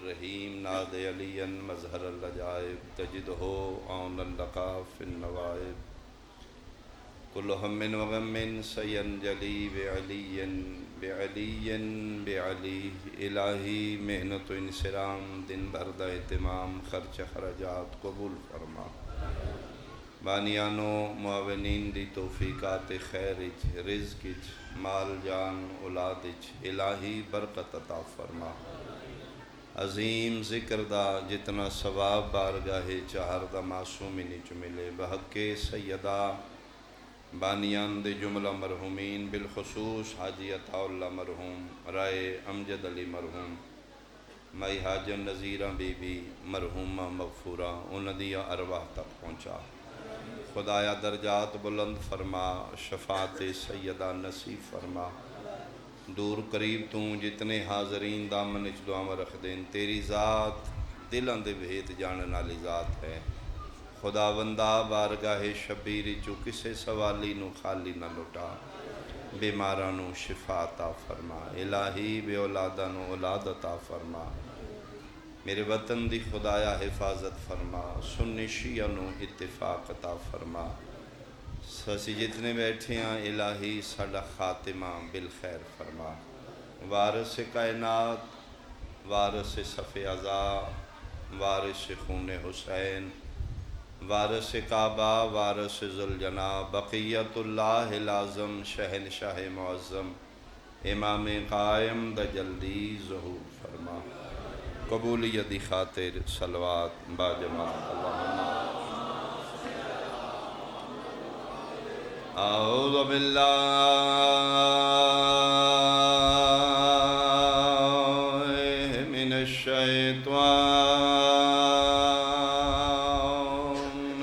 الرحیم ناد علی مظہر العجائب تجدہ عون لقا فی النوائب کل ہم و غم سینجلی بعلی بعلی بعلی الہی محنت و انصرام دن بھر دا اہتمام خرچ خراجات قبول فرما بانیانو معاونین دی توفیقات خیر اچ رزق اچ مال جان اولاد اچ الہی برکت عطا فرما عظیم ذکر دا جتنا ثواب بارگاہ چہر دا معصومین چ ملے بحق سیدہ بانیان دے جملہ مرحومین بالخصوص حاجی عطا اللہ مرحوم رائے امجد علی مرحوم مائی حاجن نظیرہ بی بی مرحومہ مغفورہ انہاں دیا ارواح تک پہنچا خدایا درجات بلند فرما شفاعت سیدہ نصیب فرما دور قریب تو جتنے حاضرین دامن اچ دعا میں رکھ دیں تیری ذات دلاں دے بھیت جانن والی ذات ہے خداوندا بارگاہ شبیر چو کسے سوالی نو خالی نہ لٹا بیماراں نو شفا عطا فرما الہی بے اولاداں نو اولاد عطا فرما میرے وطن دی خدایا حفاظت فرما سنی شیعہ نو اتفاق عطا فرما سسی جتنے بیٹھے ہیں الہی ساڈا خاتمہ بالخیر فرما وارث کائنات وارث صف عزا وارث خون حسین وارث کعبہ وارث ذوالجناب بقیت اللہ العظم شہنشاہ معظم امام قائم دا جلدی ظہور فرما قبولیت دی خاطر صلوات با جماعت اللہم اعوذ باللہ من الشیطان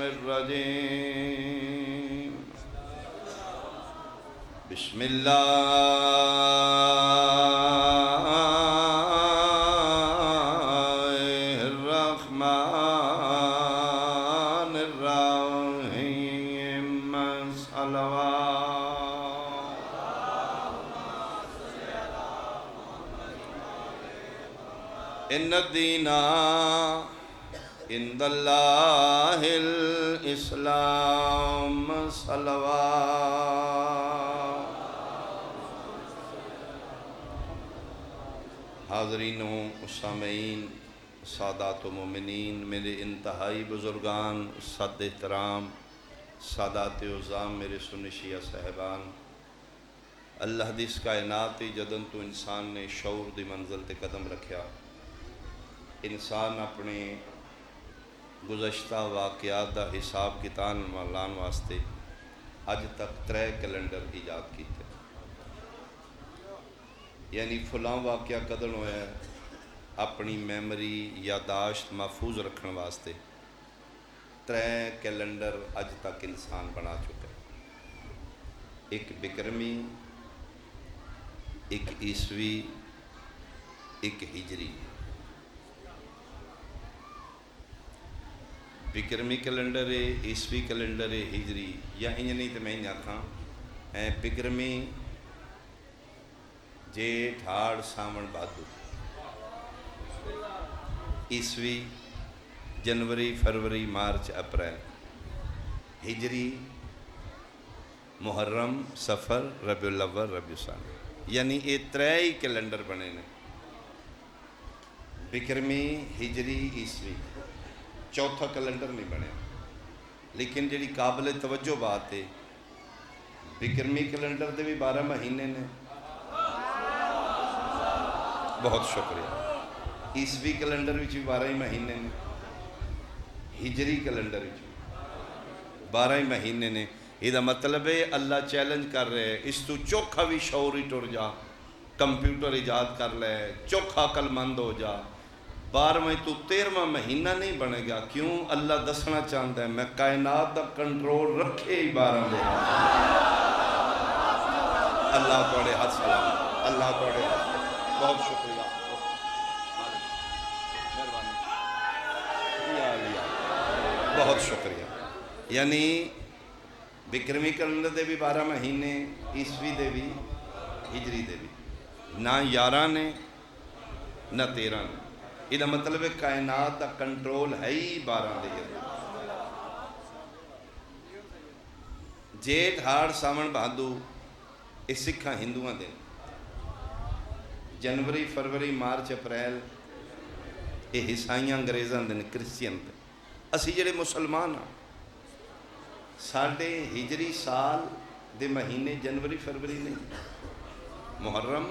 الرجیم بسم اللہ ان الدین عند اللہ الاسلام صلوات حاضرین و سامعین سادات و مومنین میرے انتہائی بزرگان صد احترام سادات عظام میرے سنی شیعہ صاحبان اللہ دی اس کائناتی جدن تو انسان نے شعور دی منزل تے قدم رکھیا انسان اپنے گزشتہ واقعات دا حساب کتاب لان واسطے اج تک 3 کیلنڈر ایجاد کیتے یعنی فلاں واقعہ کدن ہویا ہے اپنی میمری یاداشت محفوظ رکھنے واسطے 3 کیلنڈر اج تک انسان بنا چکا ہے ایک بکرمی ایک عیسوی ایک ہجری بکرمی کیلنڈر ہے عیسوی کیلنڈر ہے ہجری یا انج نہیں تو میں انج آکھاں بکرمی جیٹھ ہاڑ ساون بھادو عیسوی جنوری فروری مارچ اپریل ہجری محرم سفر ربیع الاول ربیع ثانی یعنی یہ 3 ہی کیلنڈر بنے نے بکرمی ہجری عیسوی چوتھا کیلنڈر نہیں بنے لیکن جڑی قابل توجہ بات ہے بکرمی کیلنڈر دے بھی 12 مہینے نے بہت شکریہ عیسوی کیلنڈر بھی 12 ہی مہینے نے ہجری کیلنڈر بھی 12 ہی مہینے نے یہ دا مطلب ہے اللہ چیلنج کر رہے ہیں اس تو چوکھا بھی شعوری ٹر جا کمپیوٹر ایجاد کر لے چوکھا عقل مند ہو جا 12واں تو 13واں مہینہ نہیں بنے گا کیوں اللہ دسنا چاہتا ہے میں کائنات دا کنٹرول رکھے ہی 12 دے اللہ توڑے ہاتھ سلام اللہ توڑے ہاتھ بہت شکریہ بہت شکریہ یعنی بکرمی کیلنڈر دے بھی 12 مہینے عیسوی دے بھی ہجری دے بھی نہ 11 نے نہ 13 نے یہ مطلب ہے کائنات کا کنٹرول ہے ہی 12 دے اندر۔ جیٹھ ہاڑ ساون بھادو یہ سکھاں ہندوؤں دے، جنوری فروری مارچ اپریل یہ عیسائیاں انگریزاں دے، کرسچین دے۔ اسی جڑے مسلمان ہاں ساڑھے ہجری سال دے مہینے جنوری فروری نہیں، محرم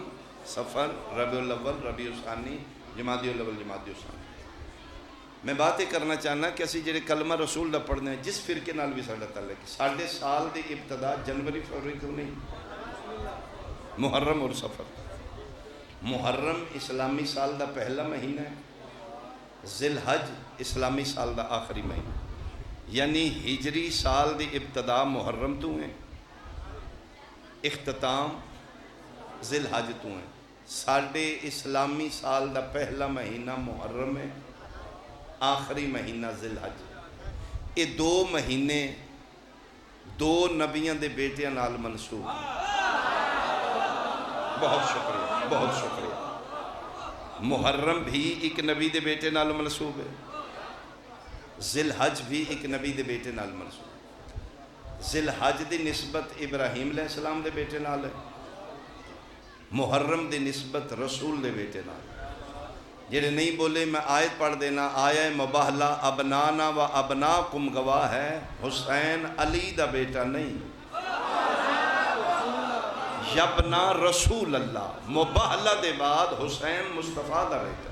سفر ربیع الاول ربیع الثانی جمادی الاول جمادی الثانی۔ میں بات یہ کرنا چاہنا کہ اسی جڑے کلمہ رسول دا پڑھنے ہیں جس فرقے نال بھی ساڑھا تعلق ساڑھے سال دی ابتدا جنوری فروری کیوں نہیں، محرم اور سفر۔ محرم اسلامی سال دا پہلا مہینہ ہے، ذی الحج اسلامی سال دا آخری مہینہ، یعنی ہجری سال دی ابتدا محرم تو ہیں، اختتام ذی الحج تو ہیں۔ ساڑھے اسلامی سال دا پہلا مہینہ محرم ہے، آخری مہینہ ذی الحج۔ یہ 2 مہینے 2 نبیوں دے بیٹیاں نال منسوب۔ بہت شکریہ بہت شکریہ۔ محرم بھی ایک نبی دے بیٹے نال منسوب ہے، ذی الحج بھی ایک نبی دے بیٹے نال منسوب۔ ذی الحج دی نسبت ابراہیم علیہ السلام دے بیٹے نال ہے، محرم دی نسبت رسول دے بیٹے نال۔ جڑے نہیں بولے میں آیت پڑھ دینا، آیا مباہلہ ابنانا و ابناکم گواہ ہے، حسین علی دا بیٹا نہیں، یبنا رسول اللہ، مباہلہ دے بعد حسین مصطفیٰ دا بیٹا۔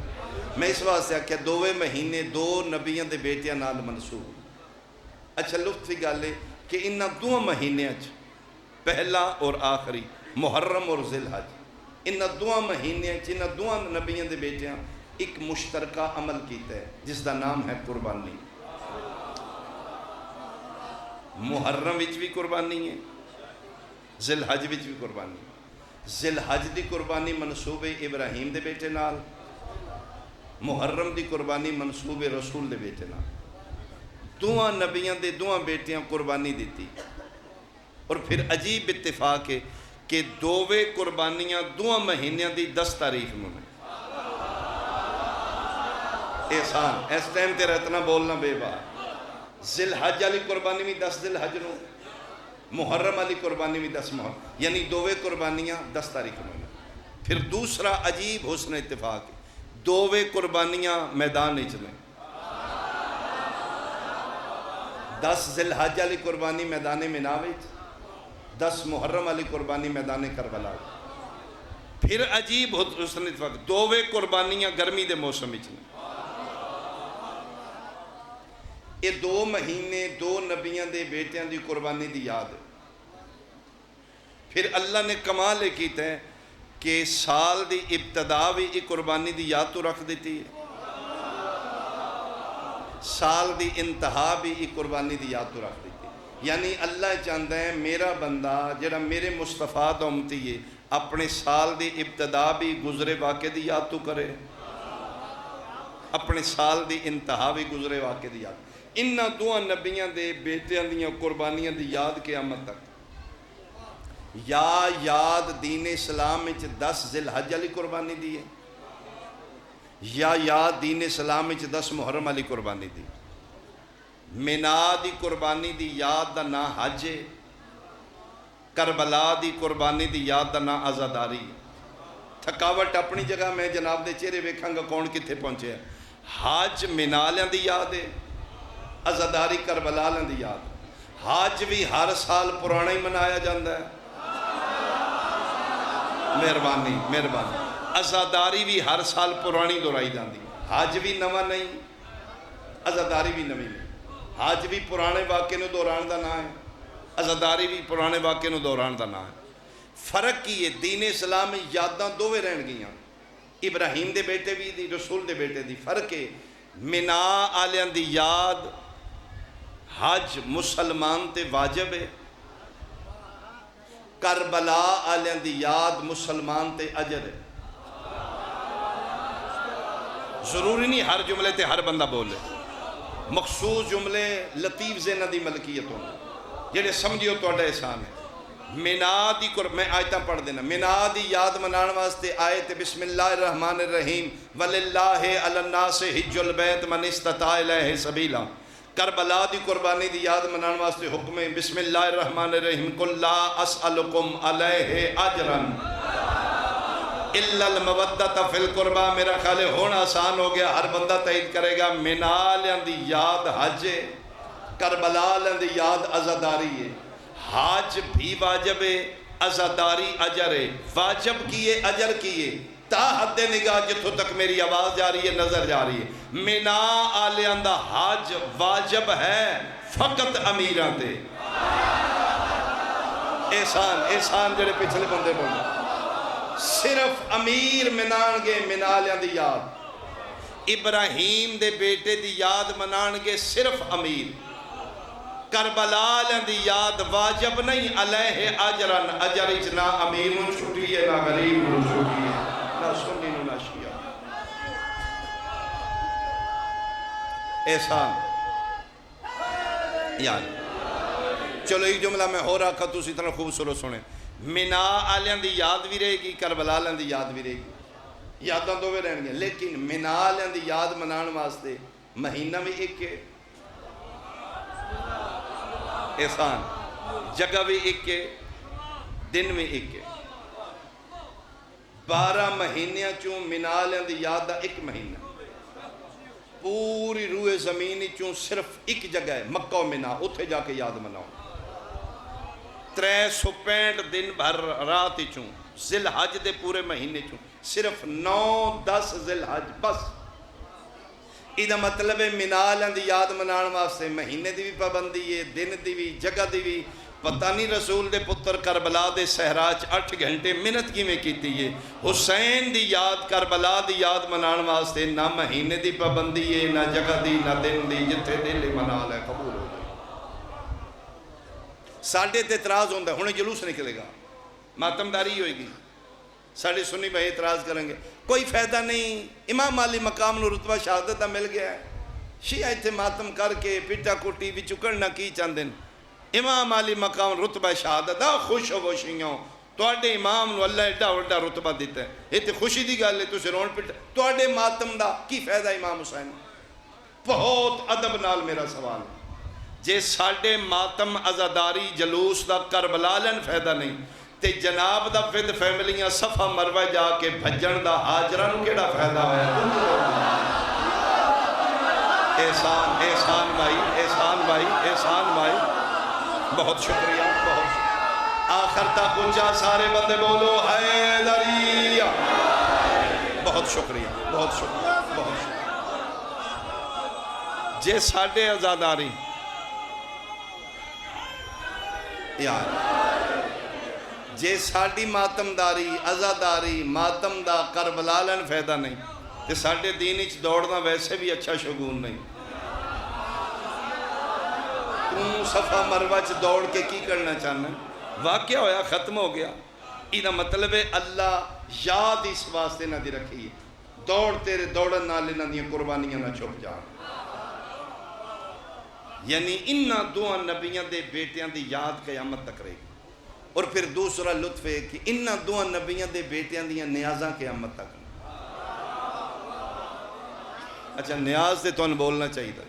میں اس واسطے کہ 2 مہینے 2 نبیوں دے بیٹیاں نال منسوب۔ اچھا لطفی گل ہے کہ انہاں 2 مہینے پہلا اور آخری محرم اور ذی الحج، انہاں 2 مہینے انہاں 2 نبیوں دے بیٹیاں ایک مشترکہ عمل کیتا ہے جس دا نام ہے قربانی۔ محرم وچ بھی قربانی ہے، ذی الحج وچ بھی قربانی۔ ذی الحج دی قربانی منسوب ہے ابراہیم دے بیٹے نال، محرم دی قربانی منسوب ہے رسول دے بیٹے نال۔ 2 نبیاں دے 2 بیٹیاں قربانی دیتی، اور پھر عجیب اتفاق ہے کہ 2 قربانیاں 2 مہینیاں دی 10 تاریخ میں ہیں۔ احسان اس ٹائم تے رہتنا بولنا بے بات۔ ذی الحج علی قربانی بھی 10 ذی الحج نو، محرم علی قربانی بھی 10 محرم، یعنی 2 قربانیاں 10 تاریخ میں ہیں۔ پھر دوسرا عجیب حسن اتفاق ہے، 2 قربانیاں میدان میں، 10 ذی الحج علی قربانی میدان مناء وچ، 10 محرم علی قربانی میدان کربلا۔ پھر عجیب حسن اتفاق 2 قربانیاں گرمی دے موسم وچ۔ یہ 2 مہینے 2 نبیوں دے بیٹیاں دی قربانی دی یاد ہے۔ پھر اللہ نے کمال کیتا ہے کہ سال دی ابتدا بھی ایک قربانی دی یاد تو رکھ دیتی ہے، سال دی انتہا بھی ایک قربانی دی یاد تو رکھ دیتی ہے۔ یعنی اللہ چاہتا ہے میرا بندہ جڑا میرے مصطفیٰ دا امتی ہے اپنے سال دی ابتدا بھی گزرے واقعے دی یاد تو کرے، اپنے سال دی انتہا بھی گزرے واقعے دی یاد۔ انہاں 2 نبیاں دے بیٹیاں دیاں قربانیاں دی یاد قیامت تک۔ یا یاد دین اسلام وچ 10 ذی الحج علی قربانی دی ہے، یا یاد دین اسلام وچ 10 محرم علی قربانی دی۔ مناء دی قربانی دی یاد دا نا حج ہے، کربلا دی قربانی دی یاد دا نا عزاداری ہے۔ تھکاوٹ اپنی جگہ میں جناب دے چہرے ویکھاں گا کون کتھے پہنچے ہیں۔ حج مناء لیاں دی یاد ہے، عزاداری کربلا لیاں دی یاد ہے۔ حج بھی ہر سال پرانا ہی منایا جاندہ ہے، مہربانی مہربانی۔ عزاداری بھی ہر سال پرانی دہرائی جاندی، حج بھی نواں نہیں، عزاداری بھی نویں نہیں۔ حج بھی پرانے واقعے نو دوران دا نام ہے، عزاداری بھی پرانے واقعے نو دوران دا نام ہے۔ فرق کی ہے دین اسلام میں یاداں 2 رہن گیاں، ابراہیم دے بیٹے بھی دی رسول دے بیٹے دی۔ فرق ہے مناء آلیاں دی یاد حج مسلمان تے واجب ہے، کربلا آلیاں دی یاد مسلمان تے اجر ہے۔ ضروری نہیں ہر جملے تے ہر بندہ بولے، مخصوص جملے لطیف ذہن دی ملکیت ہوں جڑے سمجھیو تو احسان ہے۔ مینا دی میں آیتاں پڑھ دینا. مینا دی یاد منان واسطے آیت بسم اللہ الرحمن الرحیم وَلِلَّهِ عَلَى النَّاسِ حِجُّ الْبَيْتِ مَنِ اسْتَطَاعَ إِلَيْهِ سَبِيلًا. کربلا دی قربانی دی یاد منان واسطے حکم ہے بسم اللہ الرحمن الرحیم قُلْ لَا أَسْأَلُكُمْ عَلَيْهِ أَجْرًا إِلَّا الْمَوَدَّةَ فِي الْقُرْبَى. میرا خیال ہے ہونا آسان ہو گیا، ہر بندہ تائید کرے گا. مینا لیاں دی یاد حج ہے، کربلا لیاں دی یاد عزاداری ہے. حج بھی واجب ہے، عزاداری اجر ہے. واجب کیے اجر کیے تا حد نگاہ جتوں تک میری آواز جا رہی ہے، نظر جا رہی ہے. مینا آلیاں دا حج واجب ہے فقط امیراں تے. احسان جڑے پچھلے بندے بولے صرف امیر منان گے مینا لیاں دی یاد. ابراہیم دے بیٹے دی یاد منان گے صرف امیر. کربلا لیاں دی یاد واجب نہیں، علیہ اجرن، اجر اچ نہ امیر نوں چھٹی ہے نہ غریب نوں چھٹی ہے، نہ سنی نوں نہ شیعہ. احسان یعنی چلو ایک جملہ میں ہو رہا تھا، اسی طرح خوبصورت سنیں. مینا آلیاں دی یاد بھی رہے گی، کربلا آلیاں دی یاد بھی رہے گی، یاداں دو بھی رہن گے. لیکن مینا آلیاں دی یاد منان واسطے مہینہ بھی ایک ہے، احسان جگہ بھی ایک ہے، دن بھی ایک ہے. 12 مہینیاں چوں مینا آلیاں دی یاد دا ایک مہینہ. پوری روح زمین چوں صرف ایک جگہ ہے مکہ و مینا، اتھے جا کے یاد مناؤ. 365 دن بھر رات چوں ذی الحج دے پورے مہینے چوں صرف 9-10 ذی الحج بس. یہ مطلب ہے مینا لیاں دی یاد منان واسطے مہینے دی بھی پابندی ہے، دن دی بھی، جگہ دی بھی. پتہ نہیں رسول دے پتر کربلا دے صحرا چ 8 گھنٹے محنت کیویں کیتی ہے. حسین دی یاد کربلا دی یاد منان واسطے نہ مہینے دی پابندی ہے، نہ جگہ دی، نہ دن دی. جتھے دل منا لے قبول ہو جائے. ساڈے تے اعتراض ہوندہ ہے، ہنے جلوس نکلے گا، ماتمداری ہوئے گی، ساڑھے سنی بھائی اعتراض کریں گے کوئی فائدہ نہیں، امام علی مقام نو رتبہ شہادت دا مل گیا ہے. شیعہ ایتھے ماتم کر کے پٹا کوٹی بھی چکڑنا کی چاندن. امام علی مقام رتبہ شہادت دا خوش ہو شیعوں. تواڈے امام نو اللہ ایڈا وڈا رتبہ دیتا ہے، یہ تے خوشی دی گل ہے. تسی رون پٹا تواڈے ماتم دا کی فائدہ امام حسین؟ بہت ادب نال میرا سوال ہے. جے ساڈے ماتم عزاداری جلوس دا کربلا لین فائدہ نہیں تے جناب دا فد فیملیاں صفا مروہ جا کے بھجن دا حاجرہ نو کیڑا فائدہ ہویا؟ احسان بھائی بہت شکریہ، بہت شکریہ. آخر تک اونچا سارے بندے بولو حیدری. بہت شکریہ، بہت شکریہ، بہت شکریہ. جے ساڈے عزاداری یار جے ساڑی ماتمداری عزاداری ماتم دا کربلا لین فائدہ نہیں تے ساڑے دین اچ دوڑنا ویسے بھی اچھا شگون نہیں. تم صفا مروہ چ دوڑ کے کی کرنا چاہنا ہے؟ واقعہ ہویا ختم ہو گیا. یہ مطلب ہے اللہ یاد اس واسطے نہ دی رکھی ہے دوڑ تیرے دوڑن نالے نہ دیا قربانیاں نہ چھپ جان. یعنی انہا دعا نبیاں دے بیٹیاں دی یاد قیامت تک رہے گی. اور پھر دوسرا لطف ہے کہ انہا دعا نبیاں دے بیٹیاں دیاں نیازاں قیامت تک. اچھا نیاز دے تو ان بولنا چاہیے تھا.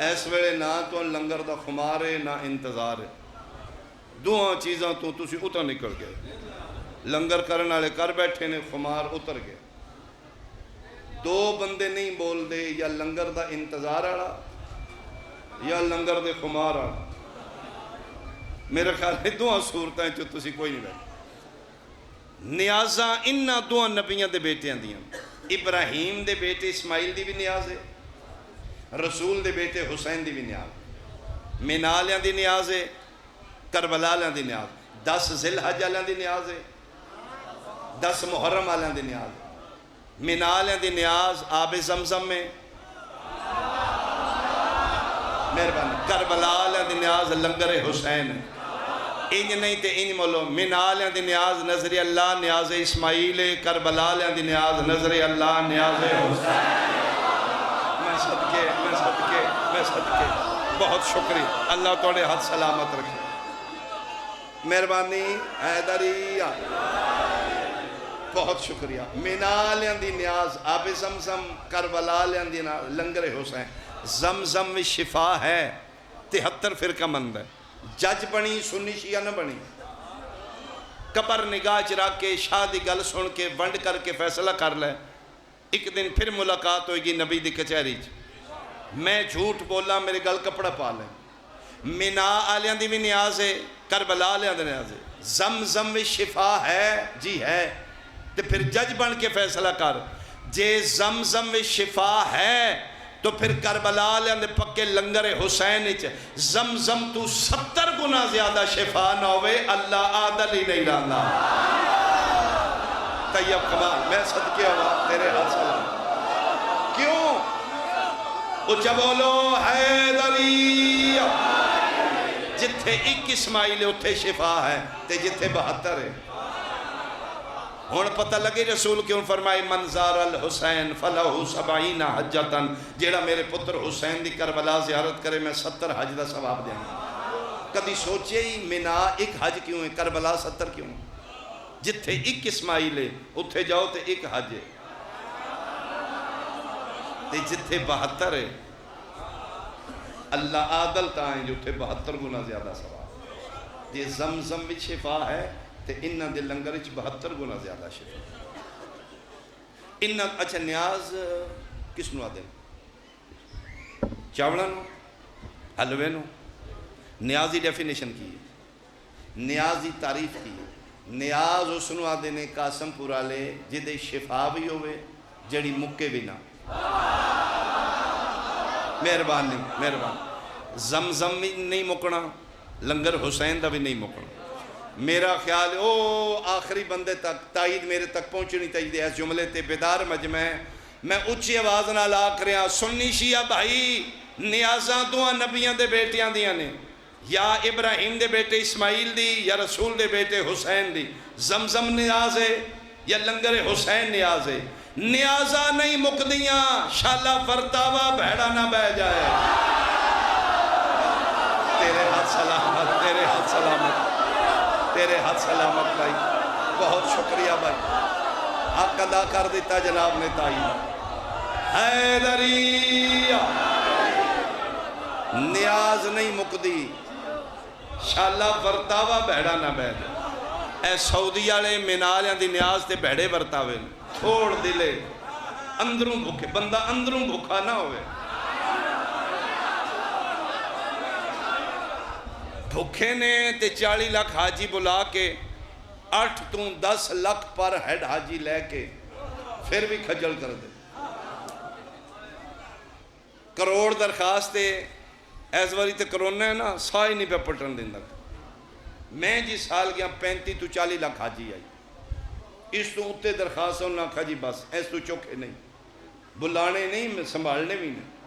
ایس ویلے نہ تو ان لنگر دا خمار ہے نہ انتظار ہے. دعا چیزاں تو تسی اتر نکل گئے. لنگر کرنے والے کر بیٹھے نے، خمار اتر گئے. 2 بندے نہیں بول دے، یا لنگر دا انتظار آڑا یا لنگر دے خمار آڑا. میرے خیال ہے دعا صورتیں جو تسی کوئی نہیں بیٹھے. نیازاں انہا دعا نبیاں دے بیٹیاں دیاں. ابراہیم دے بیٹے اسماعیل دی بھی نیاز ہے، رسول دے بیٹے حسین دی بھی نیاز. مینا لیاں دی نیاز ہے، کربلا لیاں دی نیاز. 10 ذی الحج لیاں دی نیاز ہے، 10 محرم لیاں دی نیاز ہے. مینا لیاں دی نیاز آب زمزم میں مہربانی. کربلا لیاں دی نیاز لنگر حسین ہے. انج نہیں تے انج مولو. مینا لیاں دی نیاز نظر اللہ نیاز اسماعیل. کربلا لیاں دی نیاز نظر اللہ نیاز حسین. میں صدقے بہت شکریہ. اللہ توڑے حد سلامت رکھے. مہربانی حیدری بہت شکریہ مینا لیاندی نیاز آب زمزم کربلا لیاندی لنگر حسین زمزم میں شفا ہے 73 فرقہ مند ہے جج بنی سنی شیعہ نہ بنی قبر نگاہ چ رکھ کے شاہ دی گل سن کے ونڈ کر کے فیصلہ کر لے ایک دن پھر ملاقات ہوئے گی نبی دی کچہری میں جھوٹ بولا میرے گل کپڑا پا لیں مینا آلیاں دی بھی نیاز ہے کربلا آلیاں دی نیاز ہے زمزم میں شفا ہے جی ہے تو پھر جج بن کے فیصلہ کر جے زمزم میں شفا ہے تو پھر کربلا آلیاں دے پکے لنگر حسین زمزم تو 70 گنا زیادہ شفا نہ ہوئے اللہ عادل ہی نہیں لانا طیب کمال میں صدقے ہوا تیرے ہاتھ سلام کیوں اچھا بولو حیدری جتھے 1 اسماعیل اتھے شفا ہے تے جتھے 72 ہے ہون پتہ لگے رسول کیوں فرمائے منظار الحسین فلہو 70 حجتاً جیڑا میرے پتر حسین دی کربلا زیارت کرے میں 70 حج دا ثواب دیں کدی سوچے ہی مینا 1 حج کیوں ہے کربلا 70 کیوں جتھے 1 اسماعیل ہے اتھے جاؤ تے 1 حج ہے تے جتھے 72 ہے اللہ عادل تائیں جو اتھے 72 گنا زیادہ ثواب یہ زمزم بھی شفا ہے تے انہاں دے لنگر وچ 72 گنا زیادہ شفا انہاں اچھا نیاز کس نو آدھے چاوڑا نو حلوے نو نیازی ڈیفینیشن کی نیازی تعریف کی نیاز اس نو آدھے نے قاسم پورا لے جدے شفا بھی ہوئے جڑی مکے بھی نہ مہربانی مہربانی زمزم بھی نہیں مکنا لنگر حسین دا بھی نہیں مکنا میرا خیال او آخری بندے تک تائید میرے تک پہنچنی چاہیے اس جملے تے بیدار مجمع میں اچھی آواز نہ لا کریا سنی شیعہ بھائی نیازاں دعا نبیاں دے بیٹیاں دیاں نے یا ابراہیم دے بیٹے اسماعیل دی یا رسول دے بیٹے حسین دی زمزم نیاز ہے یا لنگر حسین نیاز ہے نیازاں نہیں مکدیاں شالا فرتاوا بھیڑا نہ بہ جائے تیرے ہاتھ سلامت تیرے ہاتھ سلامت تیرے ہاتھ سلامت بھائی بہت شکریہ بھائی حق ادا کر دیتا جناب نے تعین حیدری نیاز نہیں مکدی شالا ورتاوا بھیڑا نہ بہ جائے اے سعودی والے مینالیاں دی نیاز تے بھیڑے ورتاوے تھوڑ دلے اندروں بھوکے بندہ اندروں بھوکا نہ ہوئے بھوکے نے تے 40 لاکھ حاجی بلا کے 8 تو 10 لاکھ پر ہیڈ حاجی لے کے پھر بھی کھجل کر دے کروڑ درخواستے ایس واری تے کرونا ہے نا سائی نہیں پہ پٹن دن تک میں جی سال گیا 35 تو 40 لاکھ حاجی آئی اس تو اتے درخواست ہونا کھا جی بس ایس تو چوکے نہیں بلانے نہیں سنبھالنے بھی نہیں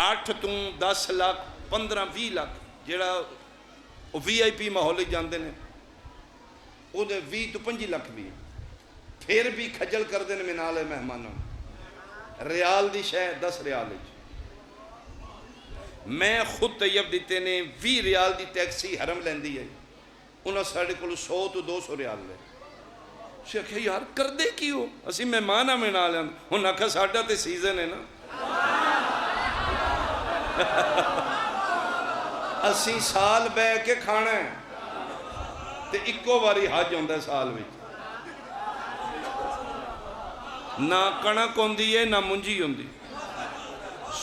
8 تو 10 لاکھ 15-20 لاکھ جیڑا وی آئی پی ماحول جاندے نے وہ دے 20 تو 25 لاکھ بھی پھر بھی کھجل کر دینے میں نالے مہمانوں ریال دی شے 10 ریال میں خود طیب دیتے نے 20 ریال دی ٹیکسی حرم لیندی ہے انہاں ساڑھے کو 100 تو 200 ریال لے شیخ کہا یار کر دے کیوں اسی مہمانہ میں نہ لیں انہاں کہا ساڑھا تے سیزن ہے نا اسی سال بے کے کھانا ہے تے اکو باری حج ہوندہ ہے سال میں نہ کنک ہوندی ہے نہ منجی ہوندی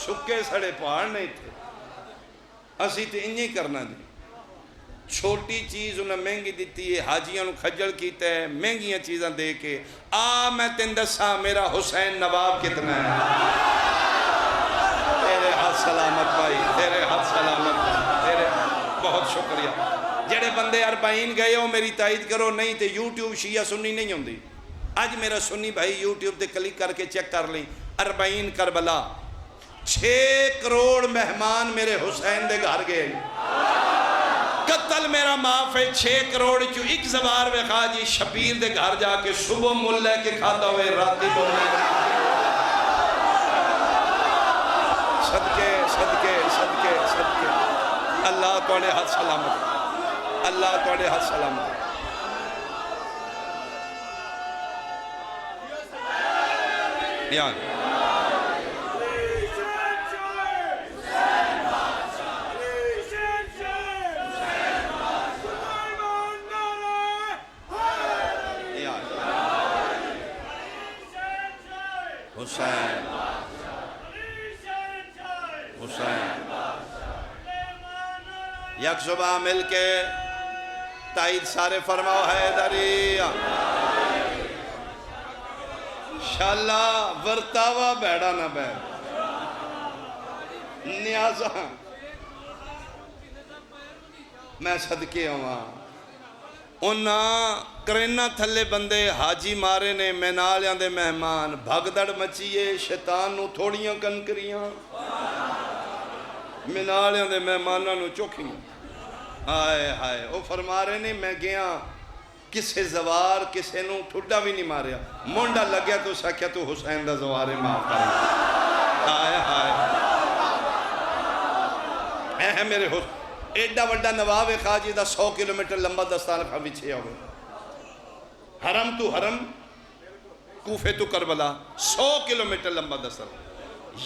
سکے سڑے پہاڑ نہیں تھے اسی تے انہی کرنا دی چھوٹی چیز انہیں مہنگی دیتی ہے حاجیاں انہوں کھجل کیتا ہے مہنگیاں چیزاں دے کے میں تندسا میرا حسین نواب کتنا ہے تیرے ہاتھ سلامت بھائی تیرے ہاتھ سلامت تیرے بہت شکریہ جڑے بندے 40 گئے ہو میری تائید کرو نہیں تے یوٹیوب شیعہ سنی نہیں ہوندی آج میرا سنی بھائی یوٹیوب تے کلک کر کے چیک کر لیں 40 کربلا 6 کروڑ مہمان میرے حسین دے گھر گئے قتل میرا معاف ہے 6 کروڑ چو ایک زبار میں خواہ جی شبیر دے گھر جا کے صبح مل لے کے کھاتا ہوئے راتی بولنے صدقے صدقے صدقے صدقے اللہ توڑے ہاتھ سلامت، اللہ توڑے ہاتھ سلامت۔ بیان حسین حسین یک زباں مل کے تائید سارے فرماؤ حیدری انشاءاللہ ورتاوا بیڑا نہ بیڑ نیازہ میں صدقے ہوں انہاں کرینا تھلے بندے حاجی مارے نے مینالیاں دے مہمان بھگدڑ مچیے شیطان نو تھوڑیاں کنکریاں مینالیاں دے مہماناں نو چوکھیاں ہائے ہائے وہ فرما رہے نے میں گیا کسے زوار کسے نو ٹھڈا بھی نہیں ماریا مونڈا لگیا تو ساکیا تو حسین دا زوارے معاف کر ہائے ہائے اے میرے حسین ایڈا وڈا نواب خاجی دا 100 کلومیٹر لمبا دستان کھا بچھے ہوئے حرم تو حرم کوفے تو کربلا 100 کلومیٹر لمبا دستان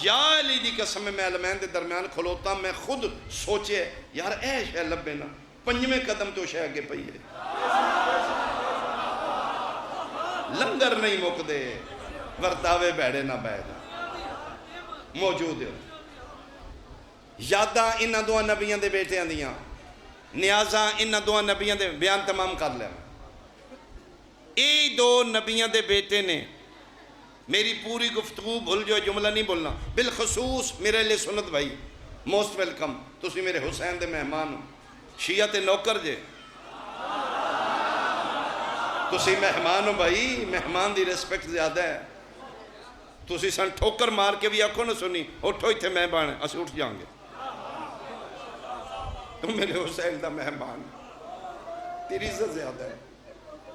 یا علی دی قسم میں علمین دے درمیان کھلوتا میں خود سوچے یار اے شے لبے نا 5ویں قدم تو شے آگے پئی ہے لنگر نہیں مک دے ورتاوے بیڑے نہ بیڑا موجود ہے یاداں انہاں دو نبیاں دے بیٹے دیاں نیازاں انہاں دو نبیاں دے بیان تمام کر لیں اے دو نبیاں دے بیٹے نے میری پوری گفتگو بھول جو جملہ نہیں بولنا بالخصوص میرے لئے سنت بھائی موسٹ ویلکم تسی میرے حسین دے مہمان ہو شیعہ تے نوکر جے تسی مہمان ہو بھائی مہمان دی ریسپیکٹ زیادہ ہے تسی سن ٹھوکر مار کے بھی آنکھوں نہ سنی اٹھو ہی تھے مہمان ہیں اسے اٹھ جائیں گے تم میرے حسین دا مہمان تیری عزت زیادہ ہے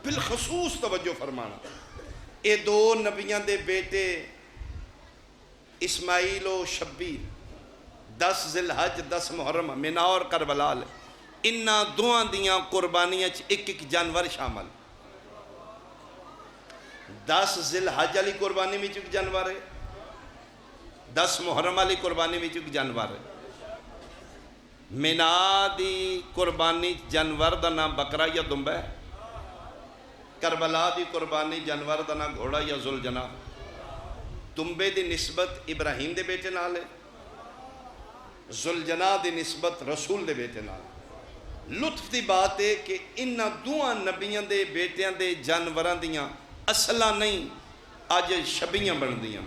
بالخصوص توجہ فرمانا اے دو نبیان دے بیٹے اسماعیل و شبیر 10 ذوالحج 10 محرم مینا اور کربلال انہا دوہاں دیاں قربانیاں ایک ایک جانور شامل 10 ذوالحج علی قربانی میں چک جانور ہے 10 محرم علی قربانی میں چک جانور ہے مینا دی قربانی جانور دا نام بکرا یا دمبا ہے کربلا دی قربانی جانور دا نام گھوڑا یا ذوالجناح دمبے دی نسبت ابراہیم دے بیٹے نال ہے ذوالجناح دی نسبت رسول دے بیٹے نال لطف دی بات ہے کہ انہا دوہاں نبیاں دے بیٹیاں دے جانوراں دیاں اصلہ نہیں آج شبیاں بن دیاں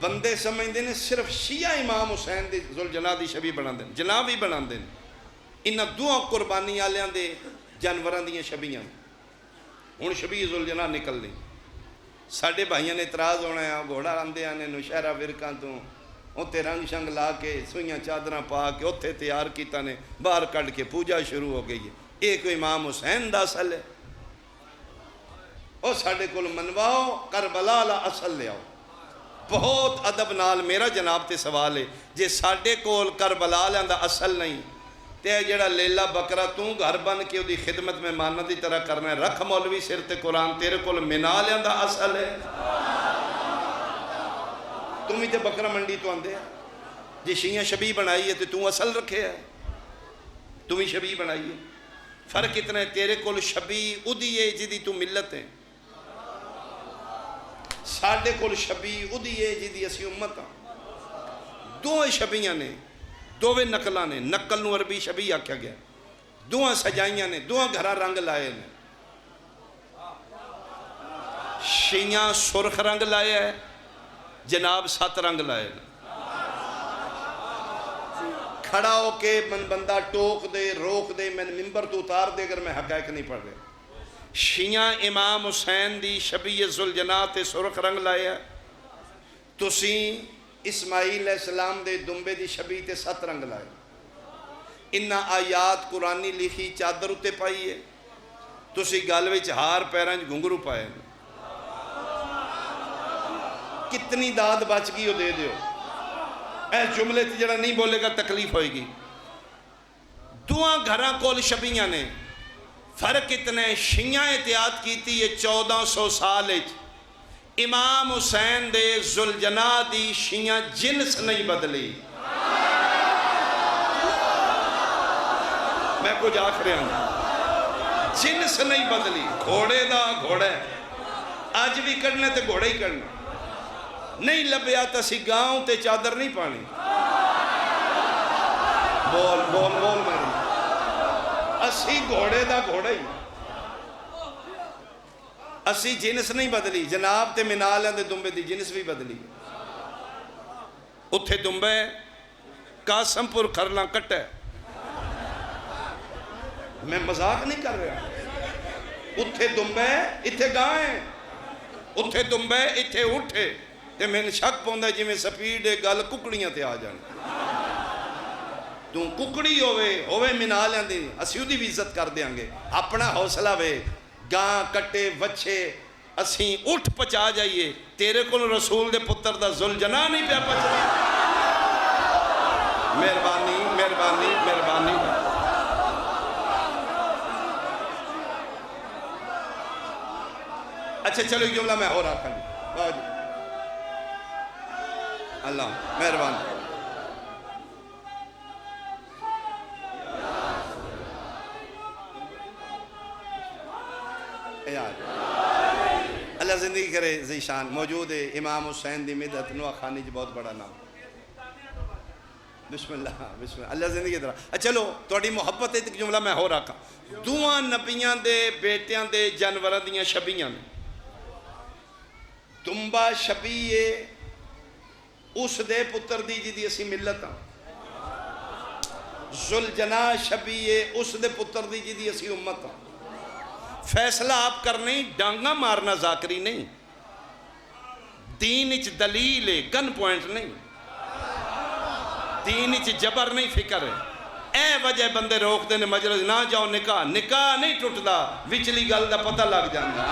بندے سمجھ دینے صرف شیعہ امام حسین دے ذوالجناح دی شبی بنا دیں جناح بھی بنا دیں انہاں دوہاں قربانی آلیاں دے جانوراں دیاں شبیاں ہون شبی ذوالجناح نکل دیں ساڑھے بھائیاں نے اعتراض ہونا ہے گھوڑا آندے آنے نوشہرہ ورکاں تو اوتے رنگ شنگ لا کے سوئیاں چادراں پا کے اوتے تیار کیتا نے باہر کٹ کے پوجا شروع ہو گئی ہے ایک امام حسین دا اصل ہے او ساڑھے کل منواؤ کربلا لا اصل لے آؤ بہت ادب نال میرا جناب تے سوال ہے جے ساڑھے کول کربلا لے دا اصل نہیں تے جڑا لیلہ بکرا توں گھر بن کے دی خدمت میں ماننا دی طرح کرنا ہے رکھ مولوی سر تے قرآن تیرے کول منا لے دا اصل ہے تمہیں تے بکرا منڈی تو آندے ہیں جے شیعہ شبی بنائی ہے تے توں اصل رکھے ہے تمہیں شبی بنائی ہے فرق اتنا ہے تیرے کول شبی ادھی ہے جدی تو ملت ہے ساڑھے کول شبی ادھی ہے جدی اسی امت ہاں دوئے شبیاں نے دوئے نقلہ نے نقل نو عربی شبی آکھا گیا دوئے سجائیاں نے دوئے گھرہ رنگ لائے نے شیعہ سرخ رنگ لائے ہے جناب 7 رنگ لائے نے کھڑا ہو کے من بندہ ٹوک دے روک دے میں ممبر تو اتار دے اگر میں حقائق نہیں پڑھ رہے شیعہ امام حسین دی شبی ذوالجناح تے سرخ رنگ لائے ہے تسیں اسماعیل علیہ السلام دے دمبے دی شبی تے 7 رنگ لائے انہا آیات قرآنی لکھی چادر اتے پائی ہے تسی گالوے ہار پیرانج گھنگرو پائے کتنی داد بچ گئی ہو دے دیو اے جملے تے جڑا نہیں بولے گا تکلیف ہوئے گی. دعا گھراں کول شبیاں نے. فرق اتنا ہے شیعہ احتیاط کیتی یہ 1400 سال امام حسین دے ذوالجناح دی شیعہ جنس نہیں بدلی. میں کچھ آخر ہوں جنس نہیں بدلی. گھوڑے دا گھوڑا ہے آج بھی کرنا تے گھوڑا ہی کرنا. نہیں لبیا تا سی گاؤں تے چادر نہیں پانی. بول بول بول میری اسی گھوڑے دا گھوڑا ہی. اسی جنس نہیں بدلی. جناب تے منال دے دنبے دی جنس بھی بدلی. اتھے دنبے قاسم پور کھرنا کٹ ہے. میں مذاق نہیں کر رہا. اتھے دنبے اتھے گائیں. اتھے دنبے اتھے اٹھے تے میں شک پوندا جی میں سپیڈ گل ککڑیاں تے آ جان. تو ککڑی ہوئے منال دی اسی دی بھی عزت کر دیاں گے. اپنا حوصلہ وے گاں کٹے وچھے اسی اٹھ پچا جائیے. تیرے کو رسول دے پتر دا ذوالجناح نہیں پیا پچا. مہربانی مہربانی مہربانی. اچھا چلو ایک جملہ میں اور آکھا جی. اللہ مہربانی. اللہ زندگی کرے ذیشان. موجود ہے امام حسین دی مدحت نوح خانی جی بہت بڑا نام. بسم اللہ بسم اللہ. اللہ زندگی طرح. چلو توڑی محبت ہے ایک جملہ میں ہو رکھا. دوہاں نبیاں دے بیٹیاں دے جانوراں دیاں شبیاں نے. دنبا شبیے اس دے پتر دی جی دی اسی ملت ہاں. ذوالجناح شبیے اس دے پتر دی جی دی اسی امت ہاں. فیصلہ آپ کرنے ڈانگا مارنا ذاکری نہیں. دین اچ دلیل ہے گن پوائنٹ نہیں. دین اچ جبر نہیں فکر ہے. اے وجہ بندے روک دینے مجلس نہ جاؤ نکاح. نکاح نہیں ٹوٹدا وچلی گل دا پتہ لگ جانا.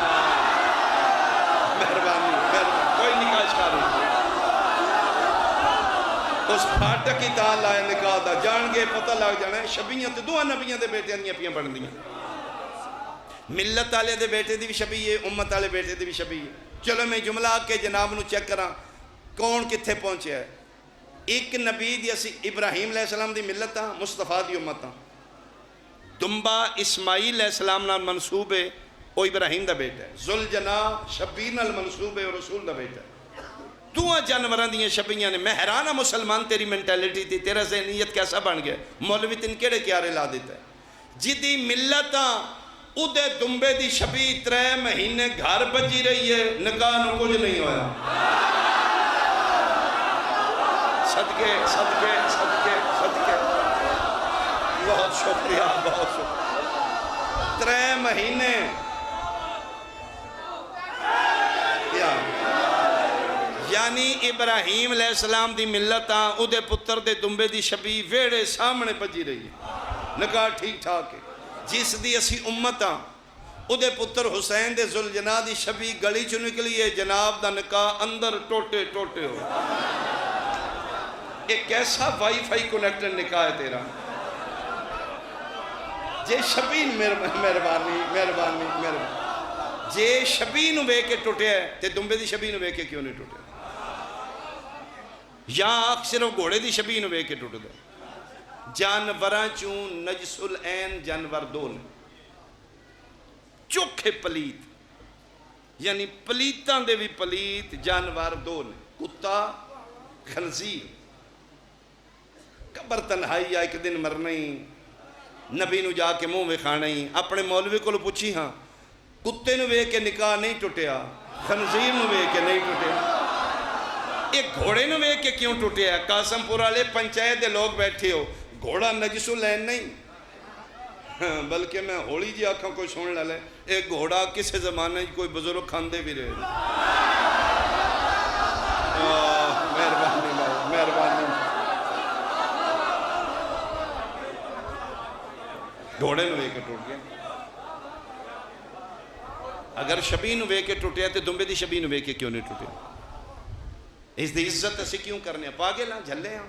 مہربانی کوئی نکاح شکار نہیں. اس پھاٹک ہی تاں لائے نکاح دا جان گے پتہ لگ جانا ہے. شبیاں تے دو نبیاں دے بیٹے دیاں پیاں بن دیاں. ملت والے دے بیٹے دی بھی شبیہ ہے امت والے بیٹے دی بھی شبیہ ہے. چلو میں جملہ کے جناب نو چیک کراں کون کتھے پہنچے ہے. ایک نبی دی اسی ابراہیم علیہ السلام دی ملت ہاں مصطفیٰ دی امت ہاں. دنبا اسماعیل علیہ السلام نال منصوب ہے وہ ابراہیم دا بیٹا ہے. ذوالجناح شبیر نال منصوب ہے اور رسول دا بیٹا ہے. دوہاں جانوراں دیاں شبیاں نے. میں حیران مسلمان تیری مینٹیلٹی تھی تیرا ذہنیت کیسا بن گیا. مولوی تن کیڑے کیارے لا دیتا ہے. جدی ملت ہاں ادھے دنبے دی شبی 3 مہینے گھر بجی رہی ہے نکاح نو کچھ نہیں ہویا. صدقے صدقے صدقے صدقے. بہت شکریہ بہت شکریہ. 3 مہینے یعنی ابراہیم علیہ السلام دی ملت آن ادھے پتر دے دنبے دی شبی ویڑے سامنے بجی رہی ہے. نکاح ٹھیک ٹھاک ہے. جس دی اسی امت ہاں ادھے پتر حسین دے ذوالجناح دی شبی گلی چو نکلی ہے. جناب دا نکاح اندر ٹوٹے ٹوٹے ہو. ایک کیسا وائی فائی کنیکٹر نکاح ہے تیرا. جے شبی مہربانی مہربانی مہربانی. جے شبی نو بے کے ٹوٹے ہے تے دنبے دی شبی نو بے کے کیوں نہیں ٹوٹے. یا اکثر گھوڑے دی شبی نو بے کے ٹوٹ دو. جانوراں چون نجس العین جانور دو نے. چوکھے پلیت یعنی پلیتاں دے بھی پلیت جانور دو نے. کتا خنزیر. قبر تنہائی ایک دن مرنا ہی نبی نو جا کے منہ میں کھانا ہی. اپنے مولوی کو پوچھی ہاں کتے نو وے کے نکاح نہیں ٹوٹیا خنزیر نو وے کے نہیں ٹوٹیا. ایک گھوڑے نو وے کے کیوں ٹوٹیا. قاسم پور والے پنچایت دے لوگ بیٹھے ہو. گھوڑا نجس العین نہیں بلکہ میں ہولی جی آنکھوں کوئی سن لے. ایک گھوڑا کسے زمانے کوئی بزرگ کھاندے بھی رہے. مہربانی مہربانی. گھوڑے نو وے کے ٹوٹ گیا. اگر شبی نو وے کے ٹوٹیا تو دنبے دی شبی نو وے کے کیوں نہیں ٹوٹیا. اس دی عزت اسی کیوں کرنے ہیں؟ پاگل ہاں، جھلے ہاں۔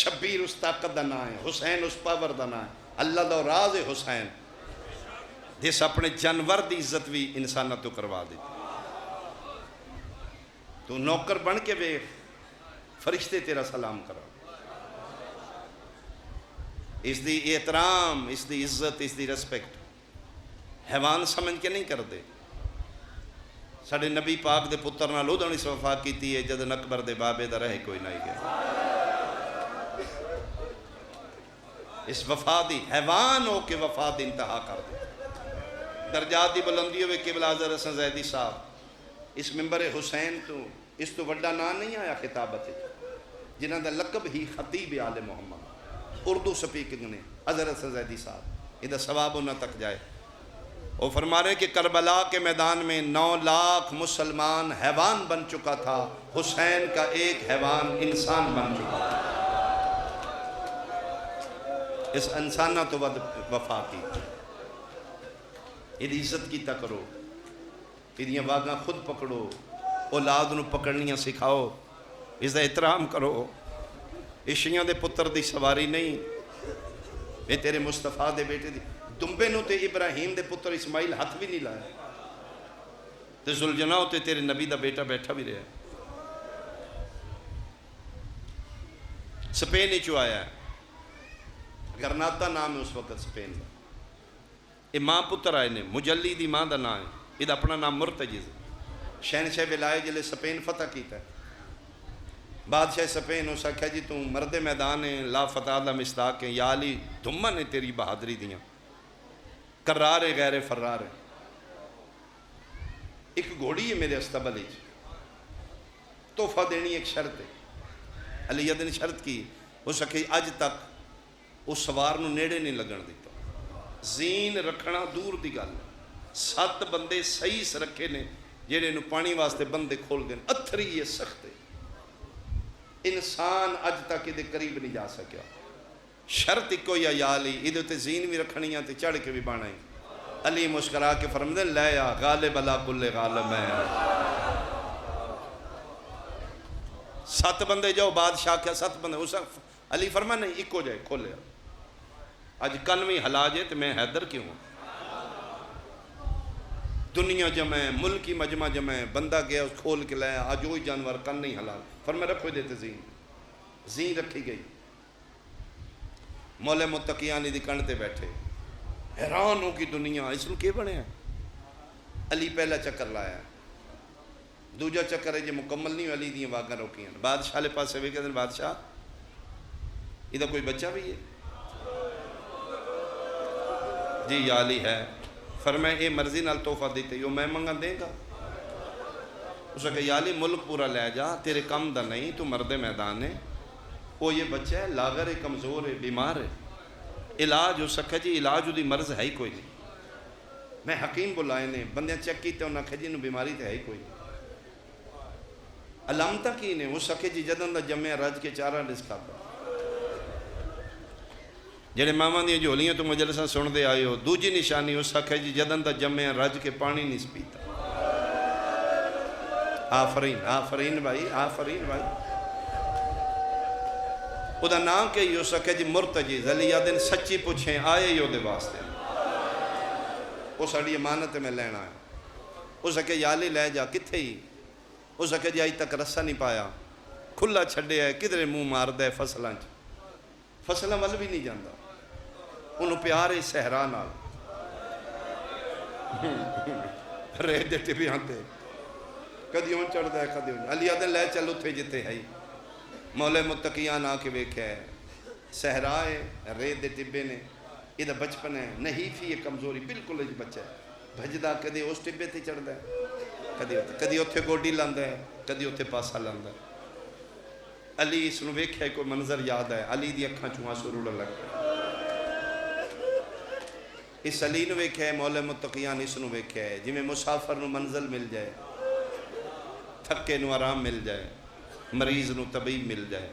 شبیر اس طاقت دا نام ہے، حسین اس پاور دا نام ہے۔ اللہ دا راز ہے حسین جس اپنے جانور دی عزت بھی انسانہ تو کروا دیتی۔ تو نوکر بن کے ویکھ، فرشتے تیرا سلام کرو۔ اس دی احترام، اس دی عزت، اس دی رسپیکٹ حیوان سمجھ کے نہیں کر دے۔ ساڑھے نبی پاک دے پتر نال اودوں اس وفا کیتی ہے جدن اکبر دے بابے دا رہے کوئی نہیں گیا۔ اس وفا دی حیوان ہو کے وفا دی انتہا کر دے۔ درجات دی بلندی ہوئے قبلہ حضرت حسن زیدی صاحب اس منبر حسین تو اس تو وڈا نام نہیں آیا خطابت جنہاں دا لقب ہی خطیب آل محمد، اردو سپیکنگ نے حضرت حسن زیدی صاحب، ادھا ثواب انہاں تک جائے۔ وہ فرما رہے ہیں کہ کربلا کے میدان میں 9 لاکھ مسلمان حیوان بن چکا تھا، حسین کا ایک حیوان انسان بن چکا تھا۔ اس انسانہ تو ود وفا کی، یہ عزت کیتا کرو، یہ واگاں خود پکڑو، اولاد نو پکڑنیاں سکھاؤ، اس دا احترام کرو۔ عشیاں دے پتر دی سواری نہیں، یہ تیرے مصطفیٰ دے بیٹے دی دمبے نو تے ابراہیم دے پتر اسماعیل ہاتھ بھی نہیں لایا، تے ذوالجناح تے تیرے نبی دا بیٹا بیٹھا بھی رہا۔ سپین چو آیا ہے، گرناتا نام ہے اس وقت سپین کا۔ یہ ماں پتر آئے نے، مجلی دی ماں دا نام ہے، یہ اپنا نام مرتجز ہے۔ شہنشاہ ولائے جلے سپین فتح کیتا ہے، بادشاہ سپین اس آکھا جی تم مرد میدان ہے، لا فتح لا مصداق ہے، یا علی دھمن ہے تیری بہادری دیاں، کرار ہے غیر فرار ہے۔ ایک گھوڑی ہے میرے استبل ہی، تحفہ دینی ایک شرط ہے۔ علی نے شرط کی، اس آکھا اج تک اس سوار نو نیڑے نہیں لگن دیتا، زین رکھنا دور دی گل، 7 بندے صحیح سے رکھے نے جیڑے نو پانی واسطے بندے کھول گئے، اتھری یہ سخت ہے، انسان اج تک یہ قریب نہیں جا سکیا۔ شرط ایک کوئی یا علی، یہ تے زین بھی رکھنی ہے تے چڑھ کے بھی بانا ہے۔ علی مسکرا کے فرماتے لے یا غالب لا کل غالب ہے۔ 7 بندے جاؤ، بادشاہ کیا 7 بندے، اس علی فرما نہیں ایک ہو جائے، کھولے اج کنویں ہلا جائے تو میں حیدر کیوں ہوں؟ دنیا جمع ہے، ملکی مجمع جمع ہے، بندہ گیا اس کھول کے لایا، آج وہی جانور کن نہیں حلال، فرما رکھو دیتے زین رکھی گئی۔ مولا متقیانی دی کنڈ تے بیٹھے، حیران ہو کی دنیا اس کو کیا بنے ہیں؟ علی پہلا چکر لایا، دوجا چکر ہے جو مکمل نہیں، علی دیاں واگاں روکیاں، بادشاہ لے پاس سے بھی کہتے ہیں بادشاہ ادھا کوئی بچہ بھی ہے؟ جی یا علی ہے۔ فرمائے اے مرضی نال تحفہ دیتے ہو، میں منگا دے گا؟ اس نے کہا یا علی ملک پورا لے جا، تیرے کم دا نہیں، تو مرد میدان ہے، وہ یہ بچہ ہے لاغر ہے، کمزور ہے، بیمار ہے، علاج ہو سکا جی علاج دی مرض ہے ہی کوئی نہیں۔ میں حکیم بلائے نے بندیاں چیک کیتے انہاں کہا جی انہوں بیماری تے ہے ہی کوئی نہیں۔ علامتہ کی نے، وہ سکے جی جدن دا جمعہ رج کے چارہ رزق کھاتا، جڑے ماما دیا جھولیاں تو مجلساں سن دے آئے ہو۔ دوجی نشانی اس آکھے جی جدن دا جمعہ رج کے پانی نہیں پیتا۔ آفرین آفرین بھائی، آفرین بھائی۔ او دا نام کہ یہ اس آکھے جی مرتجز، علی دن سچی پوچھیں آئے یو دے واسطے، وہ ساڑی امانت میں لینا ہے۔ اس آکھے یا علی لے جا، کتھے ہی؟ اس آکھے جی آج تک رسہ نہیں پایا، کھلا چھڑے ہے، کدھرے منہ مار دے فصلاں چ، فصلاں وال بھی نہیں جاندا، انہوں پیار ہے صحرا نال، رہ دے ٹبی آتے، کدی ہون چڑھ دے کدی ہون۔ علی آدھے لے چلو تھے جتے ہے، مولا متقیان آ کے ویکھے ہے، صحرا ہے، رہ دے ٹبے نے، ادھا بچپن ہے، نہیں فی یہ کمزوری، بالکل ایک بچہ ہے، بھجدہ کدی اس ٹبے تے چڑھ دے، کدی اتھے گوڈی لاندہ ہے، کدی اتھے پاسا لاندہ ہے۔ علی اس نو ویکھے کوئی منظر یاد ہے، علی دی اکھاں چوہاں سرور لگ گئے۔ اس علی نو ویکھے ہے، مولا متقیان اس نو ویکھے ہے، جی میں مسافر نو منزل مل جائے، تھکے نو آرام مل جائے، مریض نو طبیب مل جائے۔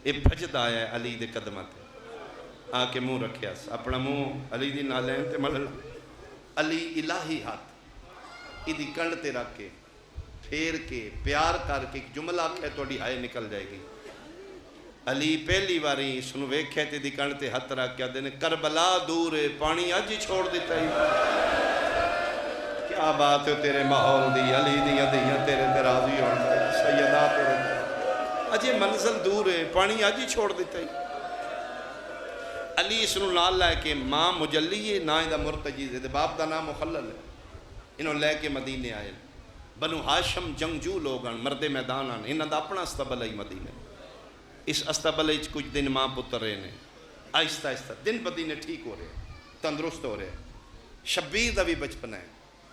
یہ بھجد آیا ہے علی دے قدمت آ کے منہ رکھیا، اپنا منہ علی دی نالین تے ملل، علی الہی ہاتھ ادھی کنڈ تے رکھ کے پھیر کے پیار کر کے ایک جملہ آکھے توڑی ہائے نکل جائے گی. علی پہلی باری اس نو ویکھے تے دی کن تے ہتھ رکھ کے آدھے کربلا دور ہے پانی اج ہی چھوڑ دیتا ہی. کیا بات ہے تیرے ماحول دی، علی دیاں دیاں تیرے تے راضی ہون دا، سیدہ تیرے اجے منزل دور ہے پانی اج ہی چھوڑ دیتا ہی. علی اس نو نال لے کے ماں مجلی ہے نا دا مرتجیز ہے، باپ دا نام مخلل ہے، انہوں لے کے مدینے آئے. بنو ہاشم جنگجو لوگ ہیں، مرد میدان ہیں، انہاں دا اپنا استبل ہے مدینے. اس استبل وچ کچھ دن ماں پتر رہے نے، آہستہ آہستہ دن بدینے ٹھیک ہو رہے تندرست ہو رہے. شبیر دا بھی بچپن ہے،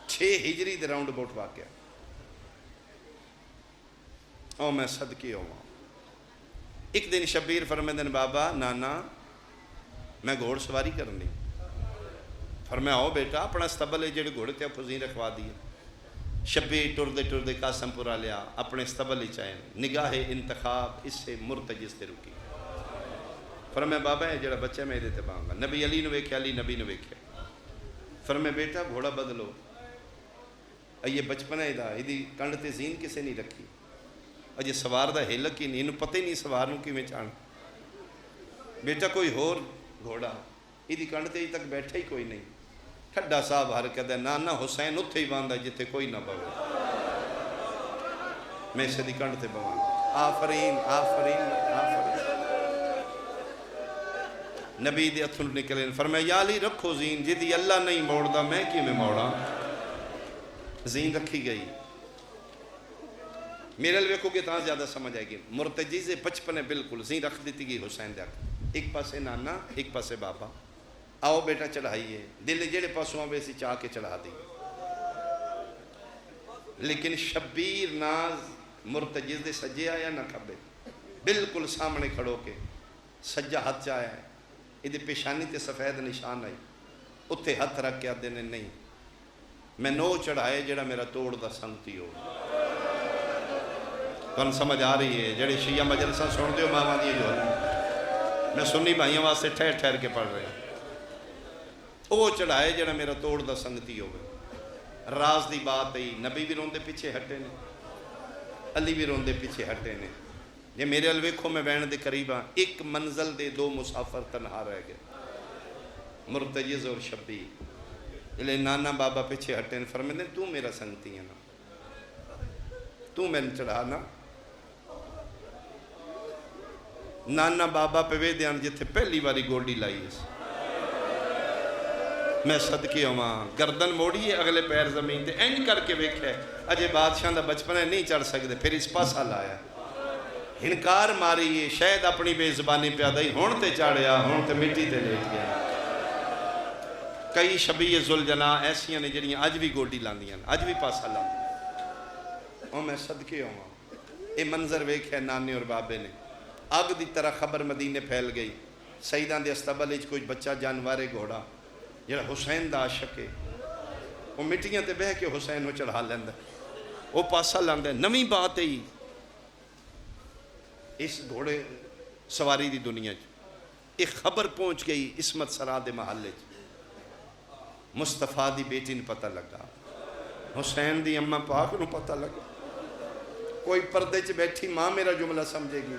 6 ہجری دے راؤنڈ اباؤٹ واقعہ. او میں صدقے ہوا. ایک دن شبیر فرمائے دن بابا نانا میں گھوڑ سواری کرنی. فرمایا آؤ بیٹا اپنا استبل ہے جڑے گھوڑے تے خزین رکھوا دیے. شبیر ٹردے ٹردے قاسم پورا لیا اپنے استبل ہی چاہیں نگاہ انتخاب اس سے مرتجز تے رکی. فرمایا بابا ہے جڑا بچہ میں دے تے باؤں گا. نبی علی نو ویکھیا، علی نبی نو ویکھیا. فرمایا بیٹا گھوڑا بدلو، یہ بچپن ہے دا یہ کنڈ تے زین کسے نہیں رکھی، اجے سوار دا ہلک ہی نہیں، انہوں پتہ ہی نہیں سوار نو کیویں چاہنا. بیٹا کوئی ہور گھوڑا، یہ کنڈ تے تک بیٹھا ہی کوئی نہیں. ٹھڈا صاحب ہر کہتا نانا حسین اتھے ہی باندھا جتھے کوئی نہ بوے، میں سے دی کنڈ تے بوان. آفرین آفرین آفرین. نبی دے اتھن نکلے فرمایا یا علی رکھو زین، جدی اللہ نہیں موڑ دا میں کی میں موڑا. زین رکھی گئی. میرے لئے کو کہ تاں زیادہ سمجھ آئے گی. مرتجیز بچپن ہے بالکل. زین رکھ دیتی گئی حسین دے آکھ، ایک پاسے نانا ایک پاسے بابا. آؤ بیٹا چڑھائیے. دل جڑے پاسوں آوے سی چاہ کے چڑھا دی. لیکن شبیر ناز مرتجیز دے سجے آیا نہ کھبے، بالکل سامنے کھڑو کے سجا ہاتھ چاہیا ہے. یہ پیشانی تے سفید نشان آئی. اتھے ہاتھ رکھ کے آدھے نے نہیں میں نو چڑھائے جڑا میرا توڑ دا سنگتی ہو. تو سمجھ آ رہی ہے جڑے شیعہ مجلسہ سن دیو ماما دیئے جو میں سنی بھائیوں واسطے ٹھہر ٹھہر کے پڑھ رہے ہیں. وہ چڑھائے جڑا میرا توڑ دا سنگتی ہو. راز دی بات ہے. نبی بھی روندے پیچھے ہٹے نے، علی بھی روندے پیچھے ہٹے نے. یہ میرے الویکھوں میں بین دے قریباں ایک منزل دے 2 مسافر تنہا رہ گئے، مرتجز اور شبیر. لے نانا بابا پیچھے ہٹے نے. فرمائے تو میرا سنگتی ہے نا، تو میں نے چڑھانا. نانا بابا پہ وے دیان جتھے پہلی باری گوڑی لائی اس. میں صدقے ہواں گردن موڑیے اگلے پیر زمین تے اینج کر کے ویکھے اجے بادشاہ دا بچپن ہے نہیں چڑھ سکتے. پھر اس پاسا لایا ہنکار ماریے شاید اپنی بے زبانی پیادائی ہون تے چاڑیا ہون تے مٹی تے لیٹ گیا. کئی شبیہ ذوالجناح ایسیاں نے جڑیاں اج بھی گوڈی لاندیاں اج بھی پاسا لاندیاں. اور میں صدقے ہواں. اے منظر ویکھے نانے اور بابے نے. اگ دی طرح خبر مدینے پھیل گئی. سیداں دے استبل وچ کچھ بچہ جانوارے گھوڑا جڑا حسین دا عاشق ہے وہ مٹیاں تے بہ کے حسین نو چڑھا لیندا، وہ پاسا لاندا. نویں بات ہے اس گھوڑے سواری دی دنیا ایک خبر پہنچ گئی عصمت سرا دے محلے مصطفیٰ دی بیٹی نے پتہ لگا، حسین دی اماں پاک نو پتہ لگا. کوئی پردے چ بیٹھی ماں میرا جملہ سمجھے گی.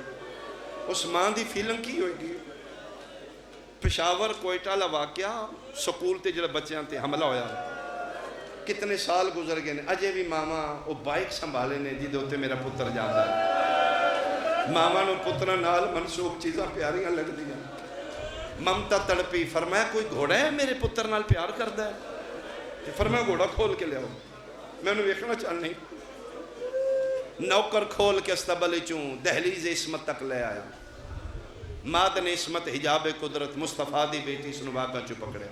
اس ماں دی فیلنگ کی ہوئے گی. پشاور کوئٹہ لا واقعہ سکول تے جڑا بچیاں تے حملہ ہویا کتنے سال گزر گئے نے اجے بھی ماما وہ بائک سنبھالے نے جی دوتے میرا پتر جاتا ہے. ماما نو پترہ نال منسوخ چیزاں پیاریاں لگ دیا. ممتا تڑپی. فرمایا کوئی گھوڑا ہے میرے پتر نال پیار کردا ہے؟ فرمایا گھوڑا کھول کے لے آؤ میں انہوں ویکھنا چاہنے. نوکر کھول کے استبل چوں دہلیز عصمت تک لے آیا. مادن عصمت حجاب قدرت مصطفیٰ دی بیٹی سنواگا چو پکڑے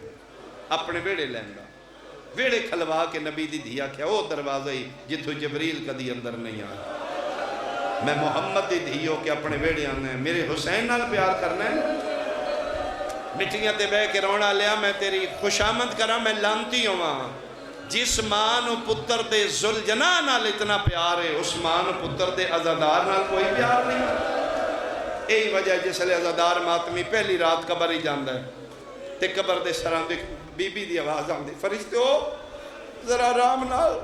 اپنے ویڑے لیندہ. ویڑے کھلوا کے نبی دی دھیا کیا او دروازہ ہی جتھو جبریل کدی اندر نہیں آیا. میں محمد دی دھیو کے اپنے ویڑے آنے ہیں. میرے حسین نال پیار کرنا ہے. مٹیاں تے بے کے رونا لیا میں تیری خوشامد کرا. میں لانتی ہوں جس ماں و پتر دے ذوالجناح نال اتنا پیار ہے اس ماں و پتر دے عزادار نال کوئی پیار نہیں. یہی وجہ جس لئے عزادار ماتمی پہلی رات قبر ہی جاندہ ہے تے قبر دے سران دے بی بی دی آواز آن دے فرشتے ہو ذرا رام نال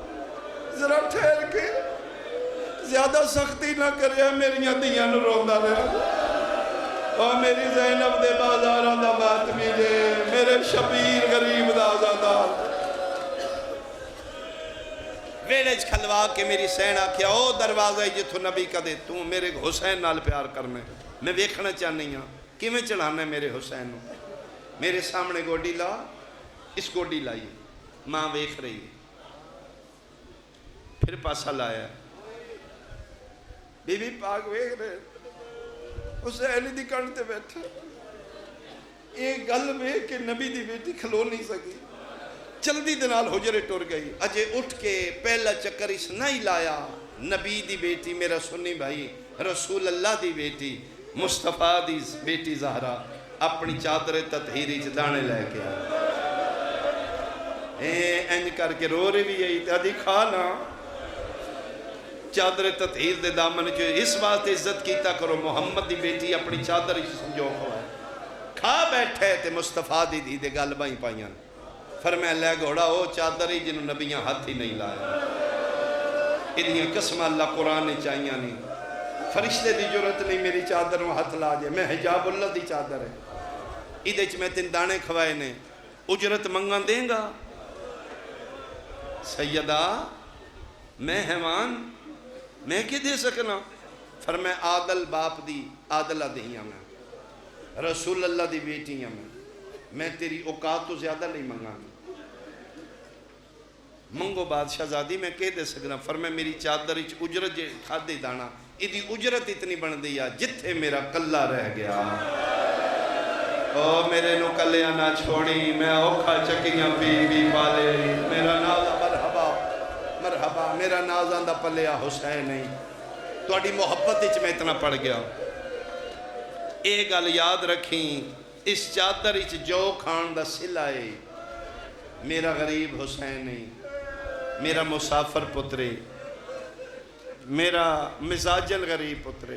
ذرا ٹھہر کے زیادہ سختی نہ کرے میری دیاں نو روندا رہا اور میری زینب دے بازاراں دا باطمی دے میرے شبیر غریب دا آزادار ویڑے کھلوا کے میری سین آکھیا او دروازہ جتھو نبی کا دے تو میرے حسین نال پیار کرنا میں ویکھنا چاہنی ہاں کیویں چڑھانا ہے میرے حسین نو میرے سامنے گوڈی لا اس گوڈی لائی ماں ویکھ رہی پھر پاسا لایا بی بی پاک ویکھ رہے حسین دی کن تے بیٹھا ایک گل ویکھ کے نبی دی بیٹی کھلو نہیں سکی جلدی دنال حجرے ٹر گئی اجے اٹھ کے پہلا چکر اس نہیں لایا نبی دی بیٹی میرا سنی بھائی رسول اللہ دی بیٹی مصطفیٰ دی بیٹی زہرا اپنی چادر تطہیری دانے لے کے انج کر کے رو رہی بھی یہی تھی کھانا چادر تطہیر دے دامن جو اس واسطے عزت کیتا کرو محمد دی بیٹی اپنی چادر سنجو کھا بیٹھے تے مصطفیٰ دی دی دے گل بائیں پائیاں فرمایا لے گھوڑا ہو چادر ہی جنہوں نبیاں ہاتھ ہی نہیں لایا ادھیاں قسم اللہ قرآن نے چاہیاں نہیں فرشتے دی جرت نہیں میری چادر میں ہاتھ لا جائے میں حجاب اللہ دی چادر ہے ادھے چ میں تین دانے کھوائے نے اجرت منگان دیں گا سیدہ میں حیوان میں کی دے سکنا فرمایا عادل باپ دی عادلہ دہیاں میں رسول اللہ دی بیٹیاں میں تیری اوقات تو زیادہ نہیں منگا منگو بادشاہ زادی میں کہہ دے سکنا فرمایا میری چادر اچ اجرت جے کھادے دانا ادھی اجرت اتنی بن دیا جتھے میرا کلہ رہ گیا او میرے نو کلیاں نہ چھوڑی میں اوکھا چکیاں پی بھی پالے میرا نازہ مرحبا مرحبا میرا نازہ دا پلیا حسین نہیں تو اڈی محبت اچ میں اتنا پڑ گیا ایک گل یاد رکھیں اس چادر اچ جو کھان دا سلائے میرا غریب حسین نہیں میرا مسافر پترے میرا مزاجل غریب پترے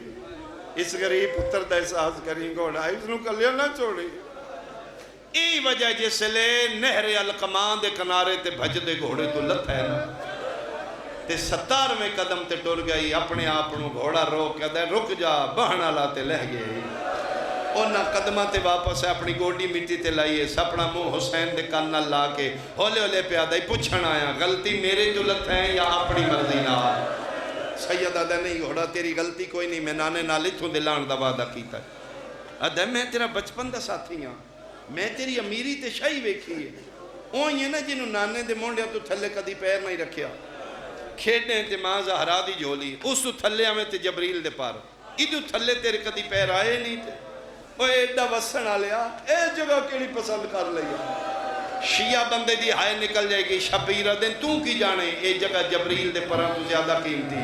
اس غریب پتر دا احساس کریں گوڑا اس نو کلیاں نہ چھوڑی ای وجہ جس لے نہر القمان دے کنارے تے بھج دے گھوڑے تو لت ہے نا تے 17ویں قدم تے ٹر گئی اپنے آپنوں گھوڑا روک کے دے رک جا بہنا لاتے لہ گئے اونا قدمہ تے واپس ہے اپنی گوڑی مٹی تے لائیے سپنا منہ حسین دے کاننا لا کے ہولے ہولے پیادہ ہی پوچھنا آیا غلطی میرے جو لت ہے یا اپنی مرضی نہ سیدہ دے نہیں گھوڑا تیری غلطی کوئی نہیں میں نانے نالی تھوں دلان دا وعدہ کیتا ہے ادھے میں تیرا بچپن دا ساتھی ہاں میں تیری امیری تے شاہی ویکھی ہے اون یہ نا جنہوں نانے دے مونڈیا تو تھلے کدی پیر نہیں رکھیا کھیڑنے تے ماں زہرا دی جھولی اس تو تھلے ہمیں تے جبریل دے پار ادھو تھلے تیرے کدی پیر آئے نہیں تے اوہ ایڈا وسن آلیا اے جگہ کیڑی پسند کر لیا شیعہ بندے دی ہائے نکل جائے گی شبیرہ دن تو کی جانے اے جگہ جبریل دے پران تو زیادہ قیمتی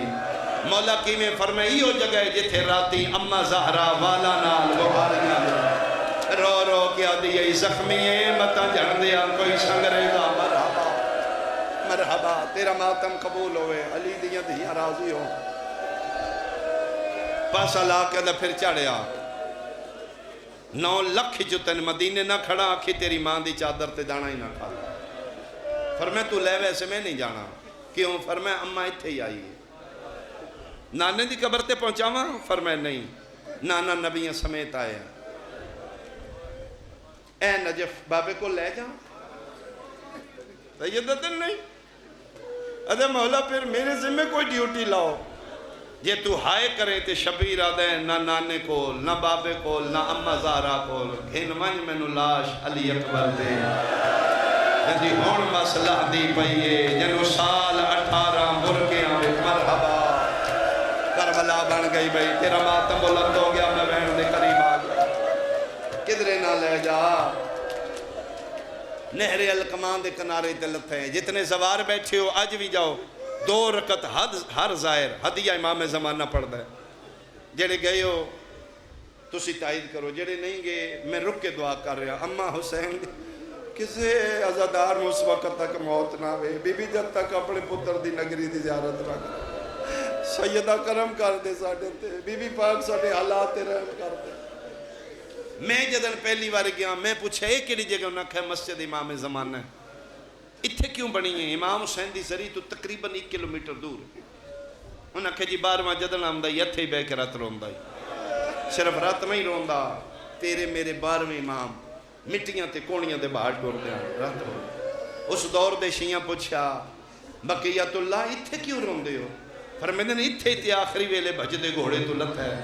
مولا کی میں فرمائی ہو جگہ جتھے راتی اما زہرا والا نال گوھاریاں رو رو کیا دیئے زخمیے متا جھڑ دیا کوئی سنگریزہ مرحبا مرحبا تیرا ماتم قبول ہوئے علی دیاں دیا راضی ہو پاسا لا کے دا پھر چڑھیا 9 لکھ جو تن مدینے نہ کھڑا آکھی تیری ماں دی چادر تے دانا ہی نہ کھا فرمائے تو لے ویسے میں نہیں جانا کیوں فرمائے اممہ اتھے ہی آئی نانے دی قبر تے پہنچا ہوا فرمائے نہیں نانا نبیاں سمیت آئے اے نجف بابے کو لے جا سیدہ دن نہیں ادھے مولا پھر میرے ذمہ کوئی ڈیوٹی لاؤ یہ تو ہائے کرے تے شبیر آدھے نہ نانے کول نہ بابے کول نہ اممہ زہرا کول گھن منج میں نو لاش علی اکبر دے جی ہون مسئلہ دی پئیے جنو سال 18 مرکیاں مرحبا کربلا بن گئی بھئی تیرا ماتم بلند ہو گیا میں بہن دے قریب آ گیا کدھرے نہ لے جا نہر القمان دے کنارے دلت ہیں جتنے زوار بیٹھے ہو آج بھی جاؤ 2 رکعت ہر ظاہر ہدیہ امام زمانہ پڑھ دے جڑے گئے ہو تسی تائید کرو جڑے نہیں گئے میں رک کے دعا کر رہا اممہ حسین کسے عزادار میں اس وقت تک موت نہ ہوئے بی بی جب تک اپنے پتر دی نگری دی زیارت رکھ سیدہ کرم کر دے ساڑھے تے بی بی پاک ساڑھے حالات رحم کر دے میں جدن پہلی بار گیا میں پوچھا ایک کیڑی جگہ نہ کھے مسجد امام زمانہ اتھے کیوں بنی ہیں امام حسین دی زری تو تقریباً 1 کلومیٹر دور انہیں آخیا جی 12واں جدن آمدہ اتھے ہی بہ کے رات روندا ہی صرف رات میں ہی روندا تیرے میرے 12ویں امام مٹیاں تے کونیاں دے باہر ٹور دیا رات ہو اس دور دے شیعہ پوچھا بقیت اللہ اتھے کیوں روندے ہو فرمیندے نے اتھے تے آخری ویلے بھج دے گھوڑے تو لت ہے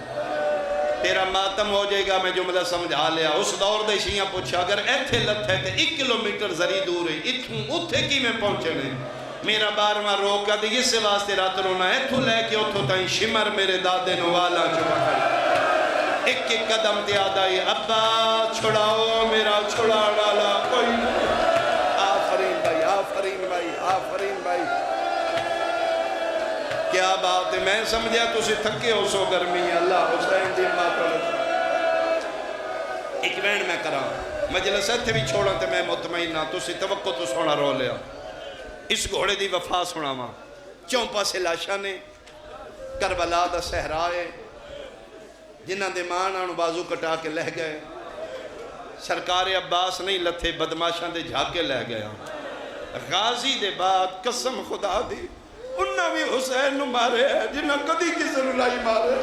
تیرا ماتم ہو جائے گا میں جملہ سمجھا لیا اس دور دے شیعہ پوچھا اگر ایتھے لت ہے تے 1 کلومیٹر زری دور ہے اتھے کی میں پہنچنے میرا 12واں روکا دی اس سے واسطے رات رونا ہے تو لے کے اتھو تائیں شمر میرے دادے نوالا چکا کر ایک قدم تے آدھائی ابا چھڑاؤ میرا چھڑا ڈالا کوئی آفرین بھائی آفرین بھائی آفرین بھائی کیا بات ہے میں سمجھا تُسی تھکے ہو سو گرمی اللہ حسین دی ماتل ایک وین میں کراں مجلس ہے تھے بھی چھوڑا تے میں مطمئن نہ تُسی توقع تو سونا رو لیا اس گھوڑے دی وفا سنا ماں چونپا سے لاشا نے کربلا دا صحرائے جنہ دے مان آنو بازو کٹا کے لہ گئے سرکار عباس نہیں لتھے بدماشاں دے جھاکے لہ گیا غازی دے بعد قسم خدا دی انہاں بھی حسین نو مارے ہیں جنہ کدی کسی نو لائی مارے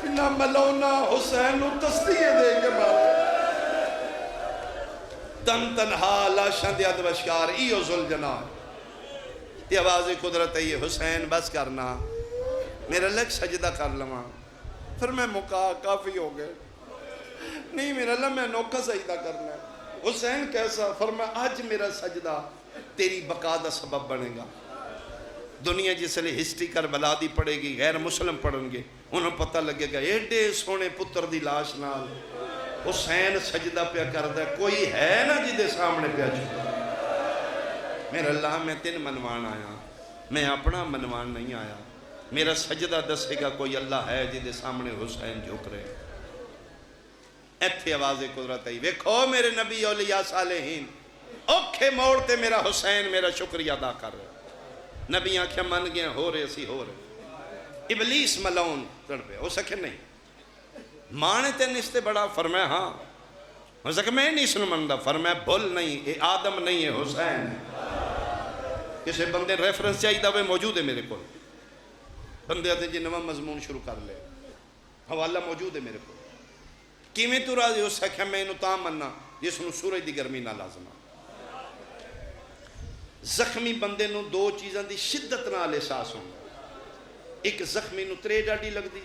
انہاں ملونا حسین نو تسلیے دے کے مارے تن تنہا لاشاں دے ادوشکار ایو ذل جناح یہ آواز قدرت ہے یہ حسین بس کرنا میرا لگ سجدہ کر لواں پھر میں مکا کافی ہو گئے نہیں میرا اللہ میں نوکہ سجدہ کرنا ہے حسین کیسا فرما آج میرا سجدہ تیری بقا دا سبب بنے گا دنیا جس لئے ہسٹری کربلا دی پڑے گی غیر مسلم پڑھیں گے انہوں پتہ لگے گا ایڈے سونے پتر دی لاش نال حسین سجدہ پہ کردہ کوئی ہے نا جی دے سامنے پہ چھوڑا میرا اللہ میں تین منوان آیا میں اپنا منوان نہیں آیا میرا سجدہ دسے گا کوئی اللہ ہے جی دے سامنے حسین جھک رہے ایتھے آواز قدرت ہے ویکھو میرے نبی اولیاء صالحین اوکھے موڑتے میرا حسین میرا شکریہ ادا کر رہے نبی آنکھیں من گئے ہو رہے سی ہو رہے ابلیس ملون کر پہ ہو سکے نہیں مانے تے نستے بڑا فرمایا ہاں ہو سکے میں نہیں سن مندہ فرمایا بھول نہیں اے آدم نہیں ہے حسین کسی بندے ریفرنس چاہیے وہ موجود ہے میرے کو بندے آتے جی نواں مضمون شروع کر لے حوالہ موجود ہے میرے کو کیویں تو راضی ہو سکے میں انہوں تاں مننا جس انہوں سورج دی گرمی نہ لازمہ زخمی بندے نو دو چیزاں دی شدت نال احساس ہوں ایک زخمی نو ترے ڈاڈی لگ دی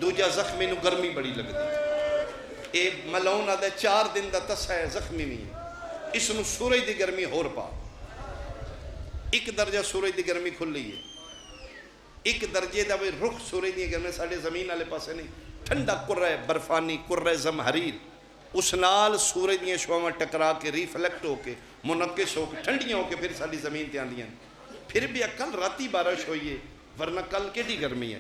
دوجا زخمی نو گرمی بڑی لگ دی اے ملون آدھے 4 دن دا تسا ہے زخمی نہیں ہے اس نو سورج دی گرمی ہور پا ایک درجہ سورج دی گرمی کھل لی ہے ایک درجے دا وہ رخ سورج دی گرمی ساڑھے زمین آلے پاسے نہیں ٹھنڈا کرہ برفانی کرہ زمحریر اس نال سورج دیاں شعاواں ٹکرا کے ریفلیکٹ ہو کے منقش ہو کے ٹھنڈیاں ہو کے پھر ساری زمین تے آندیاں پھر بھی کل راتی بارش ہوئی ہے ورنہ کل کیڑی گرمی ہے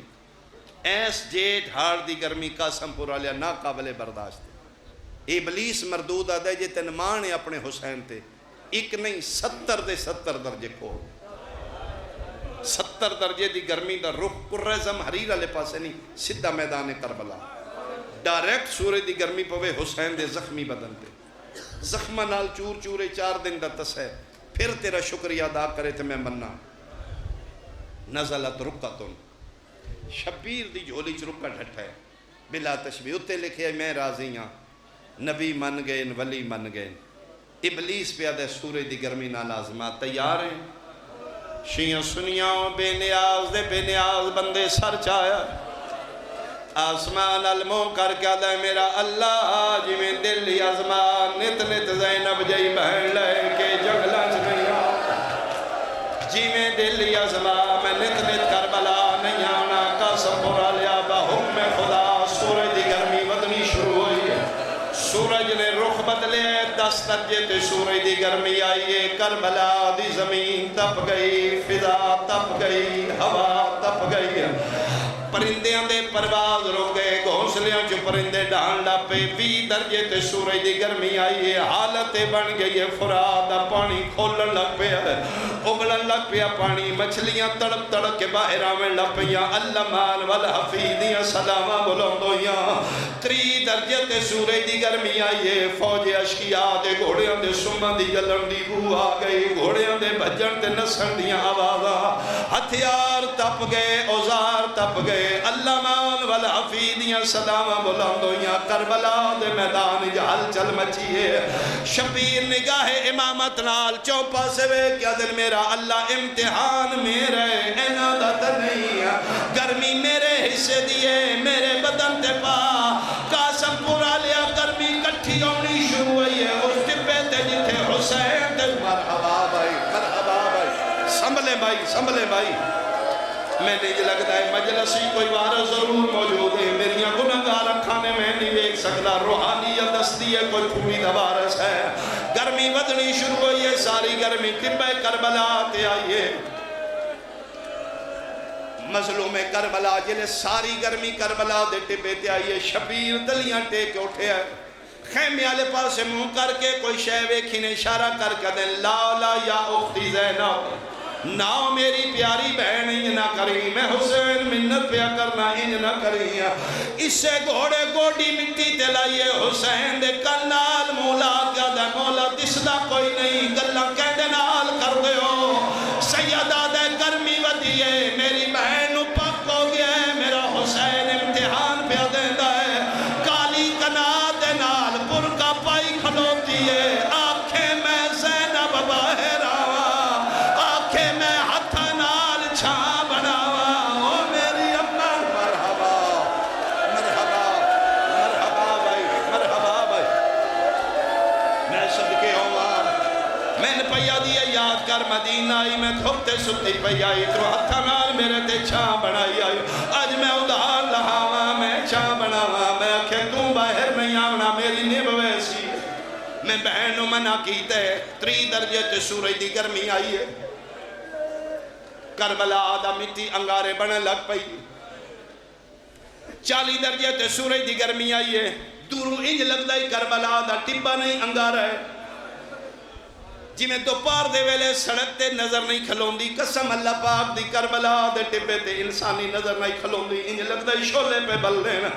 ایس جیٹ ہار دی گرمی قاسم پورا لیا نا قابل برداشت ابلیس مردود آدھا ہے جے تنمان ہے اپنے حسین تے ایک نہیں 70 دے 70 درجے کو 70 درجے دی گرمی دا رخ کرہ زمحریر علیہ پاسے نہیں سدھا میدان کربلا ڈائریکٹ سورج دی گرمی پوے حسین دے زخمی بدن تے زخمہ نال چور چورے 4 دن دا تس ہے پھر تیرا شکریہ ادا کرے تے میں مننا نزلت رکتن شبیر دی جھولی چ رکا ڈھٹا ہے بلا تشبیہ اتے لکھے میں راضی ہاں نبی من گئے ولی من گئے ابلیس پہ آدھے سورج دی گرمی نہ لازمات تیار ہیں شیعہ سنیاں بے نیاز دے بے نیاز بندے سر چایا آسمان المو کر کے آدھے میرا اللہ جی میں دل لی آزمان نت نت زینب جائی بہن لے کے جگلہ نہیں آ جی میں دل لی آزمان میں نت نت کربلا نہیں آنا قاسم پورا لیا بحکم خدا سورج دی گرمی بدنی شروع ہوئی ہے سورج نے رخ بدلے 10 درجے تے سورج دی گرمی آئیے کربلا دی زمین تپ گئی فضا تپ گئی ہوا تپ گئی پرندیاں دے پرواز رو گئے گھونسلیاں جو پرندے ڈھان لاپے 20 درجے تے سورج دی گرمی آئیے حالت بن گئی ہے فرادہ پانی کھولن لگ پیا اگلن لگ پیا پانی مچھلیاں تڑپ تڑپ کے باہر آمیں لگ پیا اللمان والحفیدیاں سلامہ بلندویاں 30 درجے تے سورج دی گرمی آئیے فوج اشکیاء دے گھوڑیاں دے سمہ دی جلن دی بو آ گئی گھوڑیاں دے بھجن تے نسن دیاں آوازاں ہتھیار تپ گئے اوزار تپ گئے اللہ مان والحفیدیاں سلامہ بلند ہویاں کربلا دے میدان جہل چل مچیے شبیر نگاہ امامت نال چوپا سے وے کیا دل میرا اللہ امتحان میرے اینا دت نہیں گرمی میرے حصے دیے میرے بدن تے پا قاسم پورا لیا گرمی کٹھی ہونی شروع ہوئی ہے اس ٹپے تے جتھے حسین تے مرحبا بھائی سنبھلے بھائی میں نہیں لگتا ہے مجلسی کوئی وارث ضرور موجود ہے میری گناہگار اکھانے میں نہیں دیکھ سکتا روحانیت دستی ہے کوئی پوری وارث ہے گرمی ودنی شروع ہوئی ہے ساری گرمی ٹبے کربلا تے آئیے مظلوم کربلا جلے ساری گرمی کربلا دے ٹبے تے آئیے شبیر دلیاں ٹیک اٹھے ہے خیمے والے پاس سے منہ کر کے کوئی شے ویکھی نے اشارہ کر کے دے لا لا یا اختی زینب نا میری پیاری بہن انج نہ کری میں حسین منت پیا کرنا انج نہ کری اس سے گھوڑے گوڑی مٹی تے لائیے حسین دے کنال مولا کیا دے مولا دسدا کوئی نہیں گلہ کہندے نال کر دے ہو سیدہ دے گرمی ودیے میری بہن پک ہو گیا ہے میرا حسین امتحان پیا دیندا ہے کالی کنا دے نال برکا پائی کھلوتی ہے آنکھیں میں زینب باہر آوا آنکھیں میں ہتھ نال چھاں بناوا او میری اماں مرحبا مرحبا مرحبا بھائی مرحبا بھائی میں صدقے ہوا میں نے پیا دیا یاد کر مدینہ آئی میں کھوتے ستی پیا آئی تو ہتھ نال میرے تے چھاں بنائی آئی آج میں ادھار لہاوا میں چھاں بناوا میں آکھے تو باہر نہیں آونا میری نیب ویسی میں بہنوں منع کیتے 3 درجے تے سورج دی گرمی آئی ہے کربلا آدھا مٹی انگارے بنے لگ پئی 40 درجے تے سورج دی گرمی آئی ہے دوروں انج لگ دائی کربلا آدھا ٹبا نہیں انگارہ ہے جی میں دوپہر دے ویلے سڑک تے نظر نہیں کھلوندی قسم اللہ پاک دی کربلا دے ٹبے تے انسانی نظر نہیں کھلوندی انج لگتا ہے شولے پہ بل دینا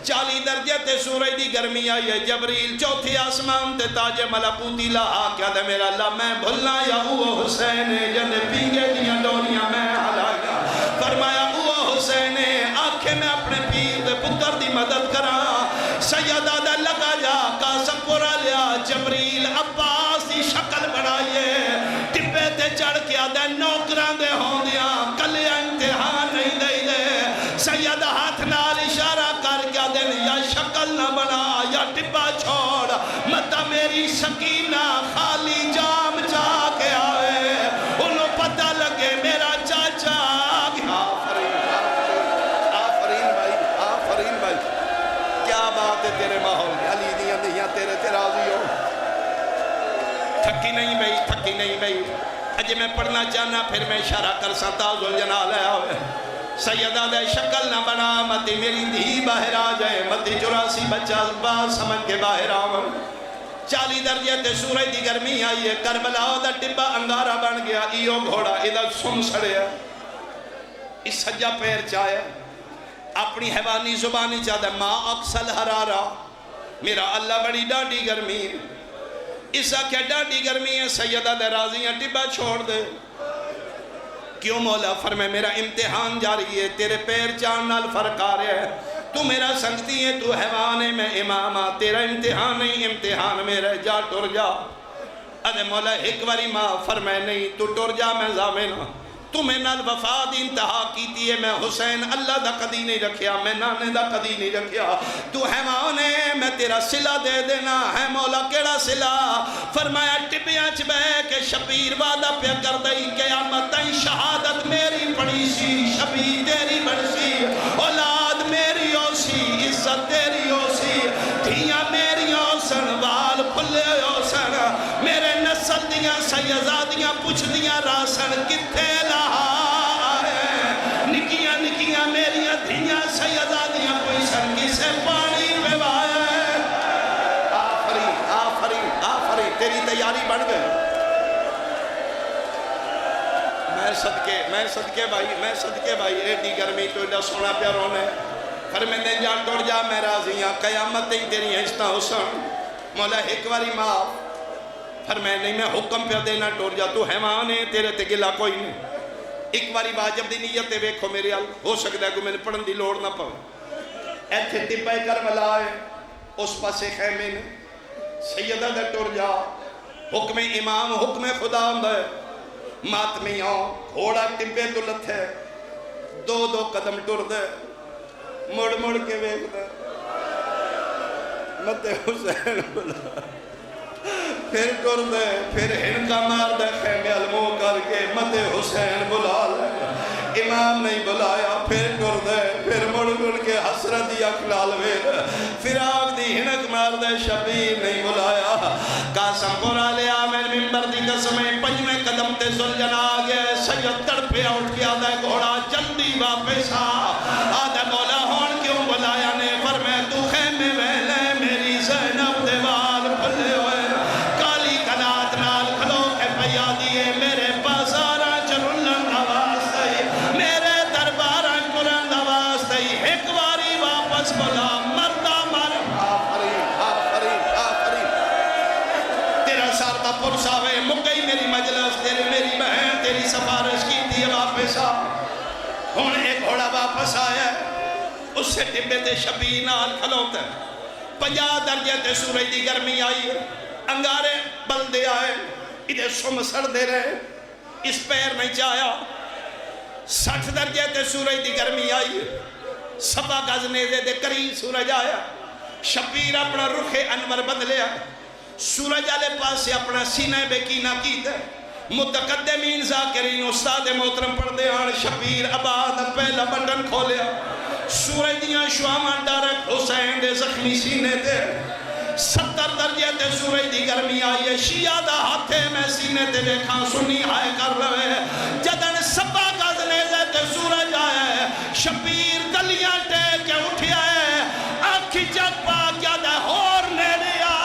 40 درجے تے سورج دی گرمی آئی ہے جبریل چوتھی آسمان تے تاج ملکوتی لہا کیا دے میرا اللہ میں بھلنا یا او حسین جنے پینگے دیاں ڈوریاں میں حلایا فرمایا او حسین آنکھیں میں اپنے پیر دے پتر دی مدد کرا سیدہ دے لگا جا قاسم پورا لیا جبریل عباس دی شکل بنائیے ٹپے تے چڑھ کے آدھے نوکران دے ہوں دیا کلے امتحان نہیں دے دے سیدہ ہاتھ نال اشارہ کر کے آدھے یا شکل نہ بنا یا ٹپا چھوڑ متا میری سکینہ خالی جام جا کے آئے انہوں پتہ لگے میرا چاچا گیا آفرین بھائی کیا بات ہے تیرے ماحول علی دیاں دیاں تیرے تیرازی ہو تھکی نہیں بھئی اجے میں پڑھنا چاہنا پھر میں اشارہ کر سکتا ذوالجلال ہے آوے سیدہ دے شکل نہ بنا متی میری دھی باہر آ جائے متی 84 بچہ بات سمجھ کے باہر آوے 40 درجے تے سورج دی گرمی آئی ہے کربلا دا ٹبا انگارہ بن گیا ایو گھوڑا ادھر سن سڑیا اس سجا پیر چاہے اپنی حیوانی زبانی چاہتا ہے ما اقصل حرارہ میرا اللہ بڑی ڈاڈی گرمی اس آکھے ڈاڈی گرمی ہے سیدہ دے راضیاں ٹبا چھوڑ دے کیوں مولا فرمائے میرا امتحان جاری ہے تیرے پیر چاند نال فرق آ رہا ہے تو میرا سنگتی ہے تو حیوان ہے میں امامہ تیرا امتحان نہیں امتحان میرا جا ٹر جا ادھے مولا ایک واری ماں فرمائے نہیں تو ٹر جا میں زامنہ تمہیں نال وفاد انتہا کیتی ہے میں حسین اللہ دا قدی نہیں رکھیا میں نانے دا قدی نہیں رکھیا تو حیوان ہے میں تیرا صلہ دے دینا ہے مولا کیڑا صلہ فرمایا ٹپیاں چ بہ کے شبیر وعدہ پہ کر دئی قیامت تائیں شہادت میری پڑی سی شبیر تیری بڑی اولاد میری ہو سی عزت تیری ہو سی دھیاں میری ہو سن وال پھلے ہو سن میرے نسل دیاں سیزادیاں پوچھ دیاں راسن کتے تیری تیاری بڑھ گئے میں صدقے بھائی ایڈی گرمی تو ایڈا سونا پیا رونے فرمیندے جا ٹوڑ جا میں راضیاں قیامت ہی تیری ہنستا حسن مولا ایک واری معاف فرمائے نہیں میں حکم پہ دینا ٹوڑ جا تو حیوان ہے تیرے تے گلا کوئی نہیں ایک باری واجب دی نیت تے ویکھو میرے حال ہو سکتا ہے کہ میں نے پڑھن دی لوڑ نہ پاؤ ایتھے تبہ کربلا ہے اس پاسے خیمے نے سیدہ دے ٹر جا حکم امام حکم خدا ہوندا ہے ماتمی آؤ گھوڑا ٹبے تو لتھے دو دو قدم ٹر دے مڑ مڑ کے ویکھ دے مت حسین بلا پھر ٹر دے پھر ہنکا مار دے خیمے المو کر کے مت حسین بلا لے امام نہیں بلایا پھر ٹر دے پھر مڑ مڑ کے حسرت یا کلال ویر فراق دی ہنک مار دے شبیر نہیں بلایا قاسم قرآن لیا میں ممبر دی قسمیں پنجویں قدم تے زلجنا آگے سید تڑپے اٹھ کے آدھا گھوڑا جلدی واپس آدھا مولا ہون کیوں بلایا نے فرمائے تو خیمے ویلے میری زینب دیوال پھلے ہوئے کالی کنات نال کھلو کے پیا دیے میرے بازارہ چرلن آواز تئی میرے دربارہ قرآن آواز تئی ایک واری واپس بلا مردہ مر آفری تیرا سارتا پرساوے مکئی میری مجلس تیرے میری بہن تیری سفارش کی تھی واپس ہون ایک گھوڑا واپس آیا اس سے ٹبے تے شبیر نال کھلوتا ہے 50 درجے تے سورج دی گرمی آئی انگارے بلدے آئے ادھے سم سڑ دے رہے اس پیر نہیں چاہیا 60 درجے تے سورج دی گرمی آئی سبا گزنیزے دے قریب سورج آیا شبیر اپنا رخ انور بدلیا سورج آلے پاس سے اپنا سینہ بے کینہ کیتا متقدمین ذاکرین استاد محترم پڑھ آن شبیر آباد پہلا بٹن کھولیا سورج دیاں شوامان ڈارک حسین دے زخمی سینے دے 70 درجے تے سورج دی گرمی آئی ہے شیعہ دا ہاتھے میں سینے تے دیکھاں سنی ہائے کر رہے جدن سبا گزنیزے تے سورج آیا ہے شبیر گلیاں ٹے کے اٹھیا ہے آنکھی جگ پاک یادہ ہور نے لیا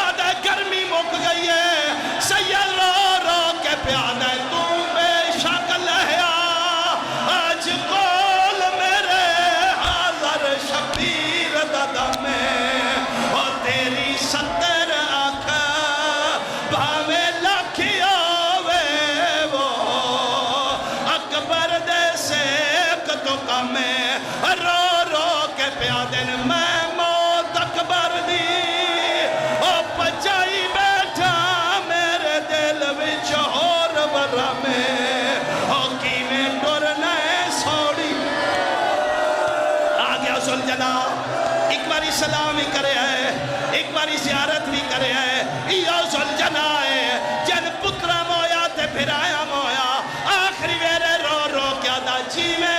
آدھے گرمی مک گئی ہے سید رو رو کے پیادہ تو بے شک لہیا آج کول میرے حاضر شبیر دادا میں اور تیری 70 آنکھا بھاوے لکھیا وے وہ اکبر دے سیک تو کمیں رو رو کے پیادن میں موت اکبر دی اور پچائی بیٹھا میرے دل وچ اور برا میں اور کی میں ڈرنے سوڑی آگیا سلجنا ایک باری سلام ہی کرے ہے ایک باری زیارت بھی کرے ہے یہ سلجنا ہے جن پترہ مویا تے پھر آیا مویا آخری ویرے رو رو کیا دا جی میں